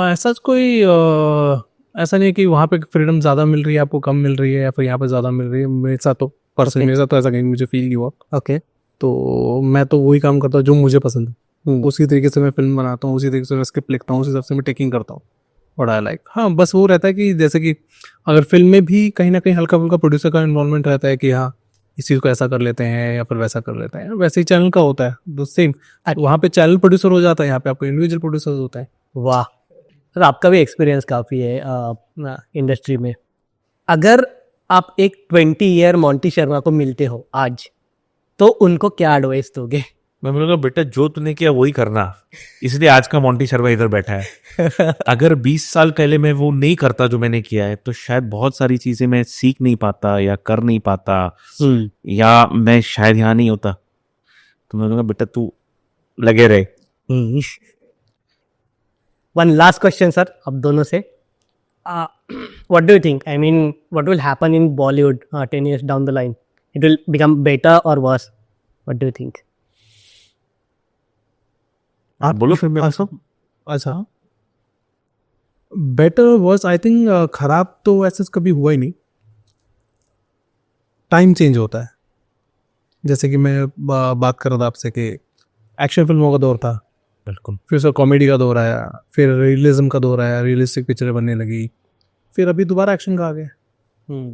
ऐसा कोई ऐसा नहीं है कि वहाँ पे freedom ज़्यादा मिल रही है, आपको कम मिल रही है, या फिर यहाँ पे ज़्यादा मिल रही है. मेरे साथ तो पर्सनली मेरे साथ तो ऐसा कहीं मुझे फील नहीं हुआ. Okay. तो मैं तो वही काम करता हूँ जो मुझे पसंद है. उसी तरीके से मैं फिल्म बनाता हूँ, उसी तरीके से मैं स्क्रिप्ट लिखता हूँ, उसी हिसाब से मैं टेकिंग करता हूँ. और आई लाइक, हाँ, बस वो रहता है कि जैसे कि अगर फिल्म में भी कहीं ना कहीं हल्का फुल्का प्रोड्यूसर का इन्वॉल्वमेंट रहता है कि हाँ, इस चीज़ को ऐसा कर लेते हैं या फिर वैसा कर लेते हैं. वैसे ही चैनल का होता है द सेम. वहाँ पे चैनल प्रोड्यूसर हो जाता है, यहाँ पे आपको इंडिविजुअल प्रोड्यूसर होता है. वाह सर, आपका भी एक्सपीरियंस काफ़ी है इंडस्ट्री में. अगर आप एक 20 ईयर मोंटी शर्मा को मिलते हो आज, तो उनको क्या एडवाइस दोगे? मैं बोलूँगा बेटा, जो तूने किया वही करना, इसलिए आज का मोंटी शर्मा इधर बैठा है. अगर 20 साल पहले मैं वो नहीं करता जो मैंने किया है, तो शायद बहुत सारी चीजें मैं सीख नहीं पाता या कर नहीं पाता, या मैं शायद यहाँ नहीं होता. तो मैं बोलूँगा बेटा तू लगे रहे. वन लास्ट क्वेश्चन सर, अब दोनों से. What do you think, I mean what will happen in Bollywood 10 years down the line? It will become better और worse? What do you think? आप बोलो फिर मैं अच्छा, बेटर वर्स, आई थिंक खराब तो ऐसे कभी हुआ ही नहीं. टाइम चेंज होता है. जैसे कि मैं बात कर रहा था आपसे कि एक्शन फिल्मों का दौर था, बिल्कुल, फिर उसका कॉमेडी का दौर आया, फिर रियलिज्म का दौर आया, रियलिस्टिक पिक्चरें बनने लगी, फिर अभी दोबारा एक्शन का आ गया.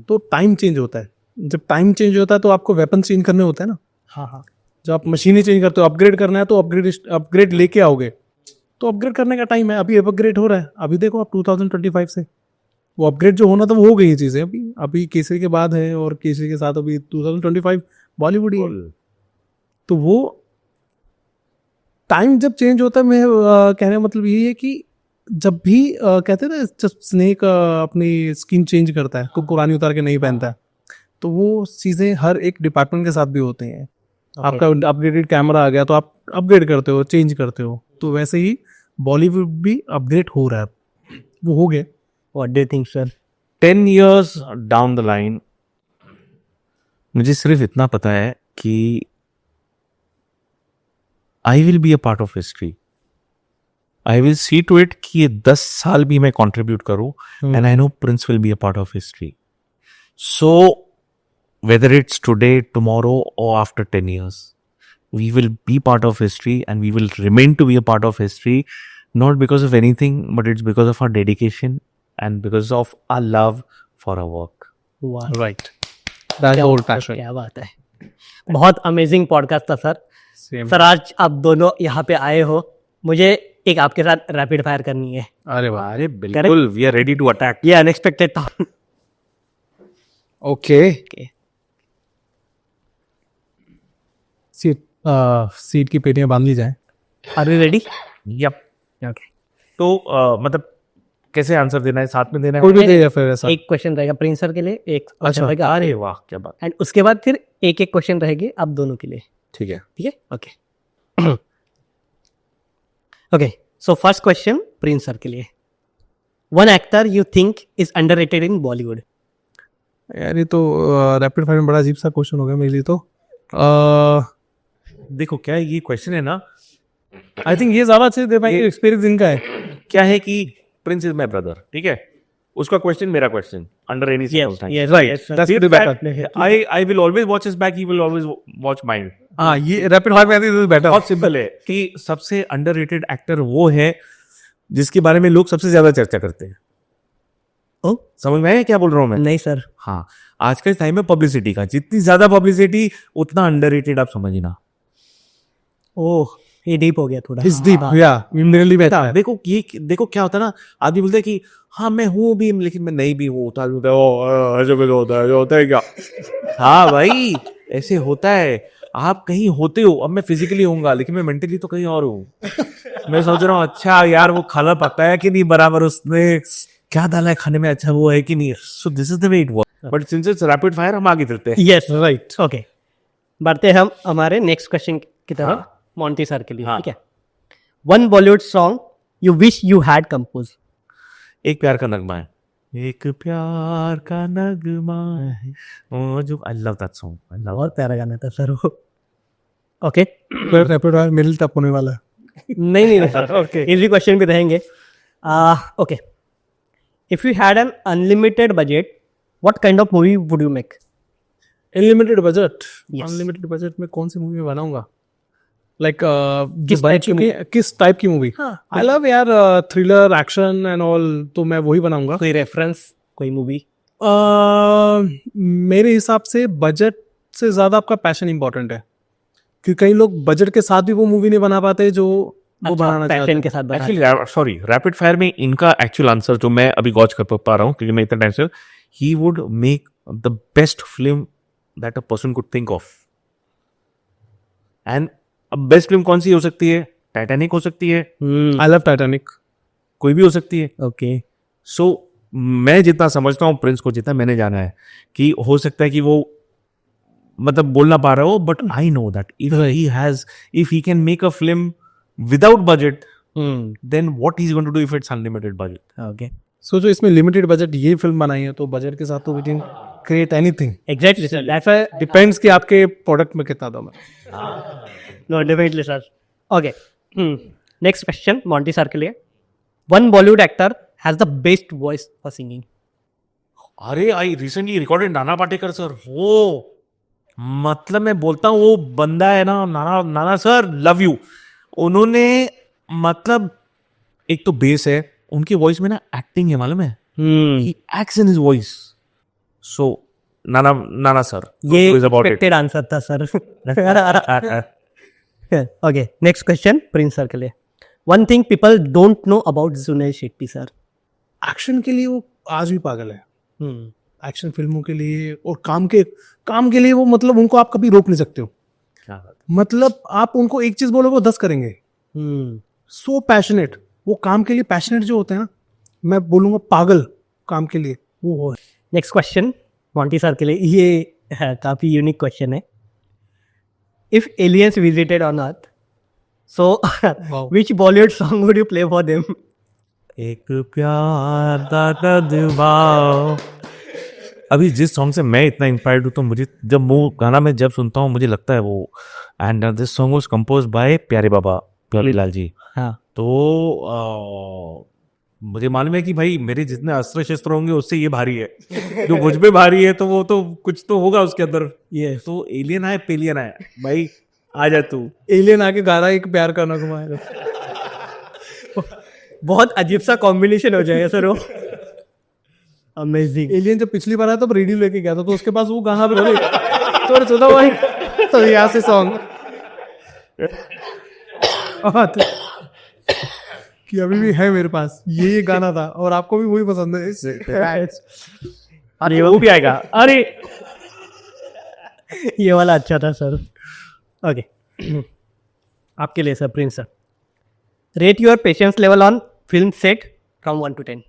तो टाइम चेंज होता है. जब टाइम चेंज होता है तो आपको वेपन चेंज करने होते हैं ना. हाँ हाँ. जब आप मशीनें चेंज करते हो, अपग्रेड करना है तो अपग्रेड लेके आओगे, तो अपग्रेड करने का टाइम है. अभी अपग्रेड हो रहा है. अभी देखो आप 2025 से वो अपग्रेड जो होना था वो हो गई चीज़ें. अभी केसरी के बाद है, और केसरी के साथ अभी 2025 बॉलीवुड ही है. तो वो टाइम जब चेंज होता है, मैं कहने का मतलब यही है कि जब भी कहते हैं ना, जब स्नेक अपनी स्किन चेंज करता है, तो पुरानी उतार के नहीं पहनता है, तो वो चीज़ें हर एक डिपार्टमेंट के साथ भी होती हैं. आपका अपग्रेडेड कैमरा आ गया तो आप अपग्रेड करते हो, चेंज करते हो. तो वैसे ही बॉलीवुड भी अपग्रेड हो रहा है. वो हो गया. What do you think sir? 10 years down the line मुझे सिर्फ इतना पता है कि I will be a part of history. I will see to it कि ये 10 साल भी मैं कंट्रीब्यूट करूं, and I know Prince will be a part of history. So whether it's today, tomorrow, or after 10 years, we will be part of history and we will remain to be a part of history, not because of anything, but it's because of our dedication and because of our love for our work. वाह, right that's क्या whole बात- passion क्या बात है, बहुत amazing podcast था sir. Same sir आज आप दोनों यहाँ पे आए हो, मुझे एक आपके साथ रैपिड फायर करनी है। अरे वाह अरे बिल्कुल, we are ready to attack. ये अनएक्सपेक्टेड था। Okay Okay. सीट की पेटियां बांध ली जाए are you ready? Yep. Okay, तो मतलब कैसे आंसर देना है, साथ में देना कोई है? भी दे या फिर ऐसा एक क्वेश्चन रहेगा प्रिंस सर के लिए, एक question अच्छा, रहेगा आपके अरे लिए। वाह, क्या बात। एंड उसके बाद फिर एक एक क्वेश्चन रहेंगे आप दोनों के लिए, ठीक है। ठीक है? Okay okay, so first question Prince sir के लिए। One actor you think is underrated in Bollywood? यार ये तो रैपिड फायर में बड़ा अजीब सा क्वेश्चन हो गया मेरे लिए। तो देखो क्या है, ये क्वेश्चन है ना, आई थिंक ये ज्यादा अच्छे दे पाएंगे, एक्सपीरियंस इनका है। क्या है कि प्रिंस इज माय ब्रदर, ठीक है, उसका क्वेश्चन मेरा question, under any circumstance. yes, Right. yes, sir. That's pretty better. I will always watch his back, he will always watch mine. हाँ ये रैपिड फायर में आई थिंक बेटर। बहुत simple है कि सबसे अंडररेटेड एक्टर वो है जिसके बारे में लोग सबसे ज्यादा चर्चा करते हैं। ओ समझ में आया क्या बोल रहा हूँ मैं? नहीं सर, हाँ, आज का टाइम है पब्लिसिटी का, जितनी ज्यादा पब्लिसिटी उतना अंडररेटेड, आप समझना। ओह ये डीप हो गया थोड़ा। इट्स डीप या मिनरली बेटर है। देखो ये, देखो क्या होता है ना, आदमी बोलते हैं कि हाँ मैं हूँ भी लेकिन मैं नहीं भी हूँ, होता है ऐसे भी तो होता है, जो होता है क्या? हाँ भाई, ऐसे होता है। आप कहीं होते हो, अब मैं फिजिकली होऊंगा लेकिन मैं मेंटली तो कहीं और हूँ। मैं सोच रहा हूँ अच्छा यार वो खाना पकता है कि नहीं बराबर, उसने क्या डाला है खाने में, अच्छा वो है कि नहीं। So this is the way it work, but since it's rapid fire हम आगे चलते हैं। यस राइट, ओके बढ़ते हैं हम हमारे नेक्स्ट क्वेश्चन की तरफ। हाँ। मोंटी सर के लिए, हाँ। ठीक है। One Bollywood song you wish you had compose? एक प्यार का नगमा है, एक प्यार का नगमा है वो जो, I love that song, I love. बहुत प्यारा गाना था सर वो। ओके फिर रैपिड फायर मेरे लिए टफ होने वाला है। नहीं नहीं सर, ओके इजी क्वेश्चन भी रहेंगे। Okay, if you had an unlimited budget what kind of movie would you make? Unlimited budget, Yes. Unlimited budget में कौन सी मूवी बनाऊंगा? लाइक किस टाइप की मूवी? हाँ, आई लव यार थ्रिलर, एक्शन एंड ऑल, तो मैं वही बनाऊंगा। कोई रेफरेंस, कोई मूवी? मेरे हिसाब से बजट से ज्यादा आपका पैशन इंपॉर्टेंट है, क्योंकि कई लोग बजट के साथ भी वो मूवी नहीं बना पाते जो वो बनाना चाहते पैशन हैं। के साथ बना। एक्चुअली सॉरी, रैपिड फायर में इनका एक्चुअल आंसर जो मैं अभी गॉच कर पा रहा हूँ क्योंकि मैं इतना टाइम से, he would make the best film that a person could think of. And अब बेस्ट फिल्म कौन सी हो सकती है? टाइटैनिक हो सकती है, आई लव टाइटैनिक। कोई भी हो सकती है। ओके सो मैं जितना समझता हूँ प्रिंस को, जितना मैंने जाना है, कि हो सकता है कि वो मतलब बोल ना पा रहा हो, but I know that if he can make a film without budget, then what he is going to do if it's unlimited budget. Okay so जो इसमें लिमिटेड बजट ये फिल्म बनाई है, तो बजट के साथ तो we can create anything. Exactly sir, that's why depends कि आपके प्रोडक्ट में कितना दम है। No definitely sir. Okay next question Monty sir के लिए। One Bollywood actor has the best voice for singing? अरे I recently recorded Nana Patekar sir. वो मतलब मैं बोलता हूँ वो बंदा है ना, नाना सर लव यू। उन्होंने मतलब एक तो बेस है उनकी वॉइस में ना, एक्टिंग है मालूम है, ही acts in his voice. So Nana sir, ये is about it. Expected answer था sir. Okay next question Prince sir के लिए। One thing people don't know about Junaid Shetty sir? Action के लिए वो आज भी पागल है, एक्शन फिल्मों के लिए और काम के लिए वो, मतलब उनको आप कभी रोक नहीं सकते हो। क्या बात। मतलब आप उनको एक चीज बोलोगे वो 10 करेंगे। सो पैशनेट, वो काम के लिए पैशनेट जो होते हैं ना, मैं बोलूंगा पागल काम के लिए वो है। नेक्स्ट क्वेश्चन मोंटी सर के लिए, ये काफी यूनिक क्वेश्चन है। If aliens visited on earth, so which Bollywood song would you play for them? एक प्यार का दबाव। अभी जिस सॉन्ग से मैं इतना इंस्पायर्ड हूँ, तो मुझे जब वो गाना मैं जब सुनता हूँ मुझे लगता है वो, and this song was compose bye प्यारे बाबा प्यारे लाल जी। हाँ तो मुझे मालूम है कि भाई मेरे जितने अस्त्र शस्त्र होंगे उससे ये भारी है, जो मुझ पे भारी है तो वो तो कुछ तो होगा उसके अंदर। ये तो एलियन आए पेलियन आए, भाई आ जा तू। एलियन आके गा रहा है एक प्यार करना घुमाएगा। बहुत अजीब सा कॉम्बिनेशन हो जाएगा सर वो। अमेजिंग। एलियन जब पिछली बार आया तब रेडियो लेके गया था, तो उसके पास वो गाना भी बोले तो सुना भाई, तो यहाँ से सॉन्ग कि अभी भी है मेरे पास, ये गाना था और आपको भी वही पसंद है। अरे वो भी आएगा। अरे ये वाला अच्छा था सर। ओके आपके लिए sir Prince sir, rate your patience level on film set from 1 to 10।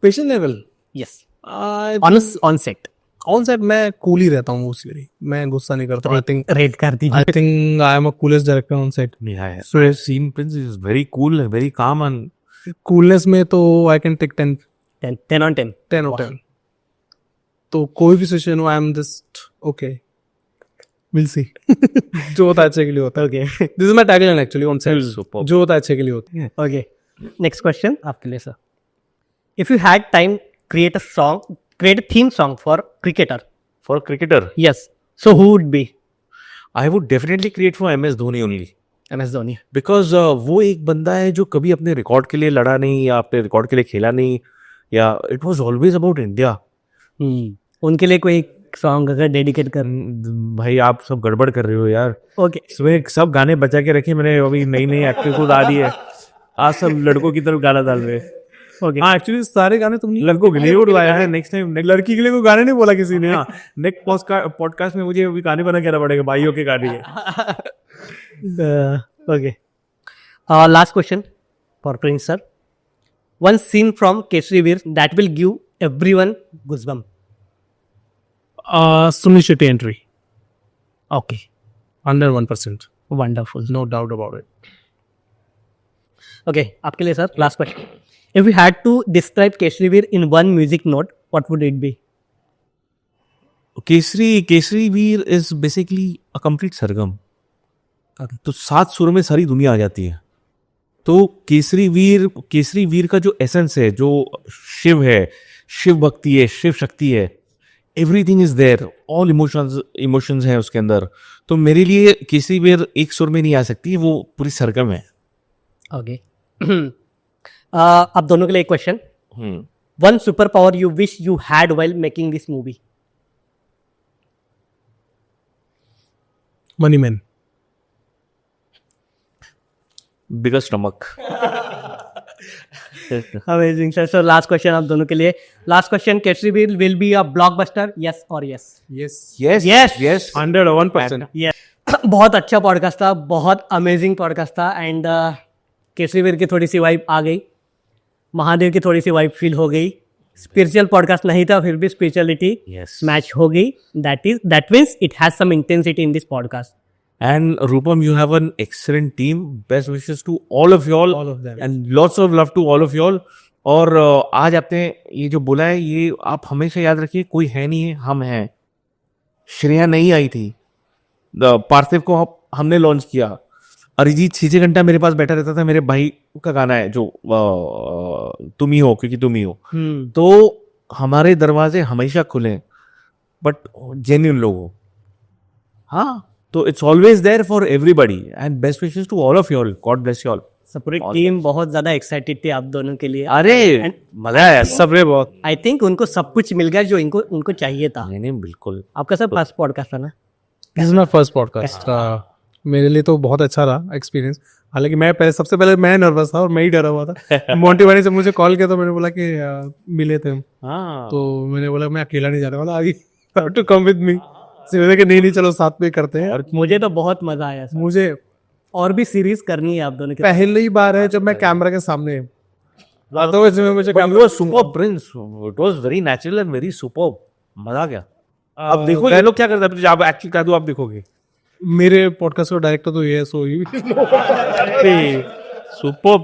Patient level yes on set. On set मैं कूल ही रहता हूँ मोस्टली, मैं गुस्सा नहीं करता। रेट कर दीजिए। I think I am a coolest director on set. so scene prince is very cool, very calm and coolness में तो आई कैन टेक 10 10 on 10। 10 और 10। तो कोई भी सिचुएशन हो आई am just okay, will see. जो होता है अच्छे के लिए होता है। Okay this is my tagline actually on set, Superb. जो होता है अच्छे के लिए होता है। ओके नेक्स्ट क्वेश्चन आपके लिए sir, if you had time create a theme song for cricketer। for cricketer Yes, so who would be? I would definitely create for MS Dhoni only, MS Dhoni। Because वो एक बंदा है जो कभी अपने record के लिए लड़ा नहीं या अपने रिकॉर्ड के लिए खेला नहीं, या it was always about India. उनके लिए कोई सॉन्ग अगर डेडिकेट कर। भाई आप सब गड़बड़ कर रहे हो यार। ओके सुबह सब गाने बचा के रखे मैंने, अभी नई नई एक्टिंग को आ रही है, आज सब लड़कों की तरफ गाना डाल रहे हैं। ओके हाँ एक्चुअली सारे गाने तुमने लड़कों के लिए उड़वाया है। नेक्स्ट टाइम लड़की के लिए कोई गाने नहीं बोला किसी ने। हाँ नेक्स्ट पॉडकास्ट में मुझे अभी गाने बना के आना पड़ेगा, भाइयों के गाने है। Okay last question for Prince sir, one scene from Kesari Veer that will give everyone goosebump. Sunil Shetty entry okay 101%, wonderful. No doubt about it. Okay आपके लिए sir last question, if you had to describe Kesari Veer in one music note what would it be? Kesari Veer is basically a complete sargam. तो 7 सुरों में सारी दुनिया आ जाती है। तो केसरी वीर का जो एसेंस है, जो शिव है, शिव भक्ति है, शिव शक्ति है, everything is there, all emotions हैं उसके अंदर। तो मेरे लिए केसरी वीर एक सुर में नहीं आ सकती, वो पूरी सरगम है। ओके आप दोनों के लिए एक question, one super power you wish you had while making this movie? Money man. Bigger stomach. Amazing sir. So last question आप दोनों के लिए, last question, Kesari Veer will be a blockbuster, yes और यस? यस 101%। बहुत अच्छा podcast था, बहुत amazing podcast था। एंड केसरी वीर की थोड़ी सी वाइब आ गई, महादेव की थोड़ी सी वाइब फील हो गई। स्पिरिचुअल पॉडकास्ट नहीं था, फिर भी स्पिरिचुअलिटी मैच हो गई। That means it has some intensity in this podcast. And Rupam, you have an excellent team. Best wishes to all of y'all. All of them. And lots of love to all of y'all. और आज आपने ये जो बोला है, ये आप हमेशा याद रखिए, कोई है नहीं है, हम हैं। श्रेया नहीं आई थी, पार्थिव को हमने लॉन्च किया। अरिजीत 6 घंटा मेरे पास बैठा रहता था, मेरे भाई का गाना है जो तुम ही हो, क्योंकि तुम ही हो। तो हमारे दरवाजे हमेशा खुले, बट जेन्युइन लोगों। हाँ, तो it's always there for everybody and best wishes to all of y'all. God bless you all. पूरी टीम बहुत ज्यादा एक्साइटेड थी आप दोनों के लिए। अरे मजा आया, सबरे बहुत। आई थिंक उनको सब कुछ मिल गया जो उनको चाहिए था। नहीं बिल्कुल। आपका सब फर्स्ट पॉडकास्ट था ना? This is my first podcast. मेरे लिए तो बहुत अच्छा रहा एक्सपीरियंस। हालांकि मैं सबसे पहले मैं नर्वस था और मैं ही डरा हुआ था। मोंटी भाई ने जब मुझे कॉल किया तो मैंने बोला कि मिले थे हम। हाँ, तो मैंने बोला मैं अकेला नहीं जाने वाला, आई टू कम विद मी। कि नहीं चलो साथ में करते हैं। और मुझे तो बहुत मजा आया सर। मुझे और भी सीरीज करनी है आप दोनों के। पहली बार है जब मैं कैमरा के सामने। Superb Prince, it was very natural and very superb. मजा आ गया। अब देखो ये लोग क्या करते हैं, आप एक्चुअली कर दो, आप देखोगे। मेरे पॉडकास्ट का डायरेक्टर तो ये है, so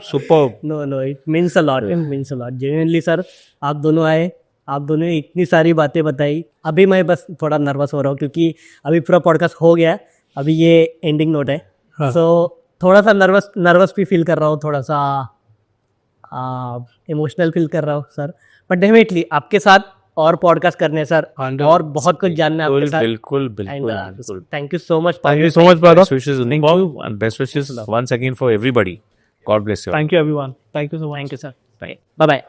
superb. No it means a lot, genuinely sir. आप दोनों आए, आप दोनों ने इतनी सारी बातें बताई। अभी मैं बस थोड़ा नर्वस हो रहा हूँ क्योंकि अभी पूरा पॉडकास्ट हो गया, अभी ये एंडिंग नोट है। सो थोड़ा सा नर्वस भी फील कर रहा हूँ, थोड़ा सा इमोशनल फील कर रहा हूँ सर, बट डेफिनेटली आपके साथ और पॉडकास्ट करने सर, और बहुत कुछ जानना है आपके साथ। बिल्कुल बिल्कुल thank you so much. Thank you so much, brother. Best wishes Thank you and best wishes once again for everybody. God bless you. Thank you, everyone. Thank you so much. Thank you sir, bye bye.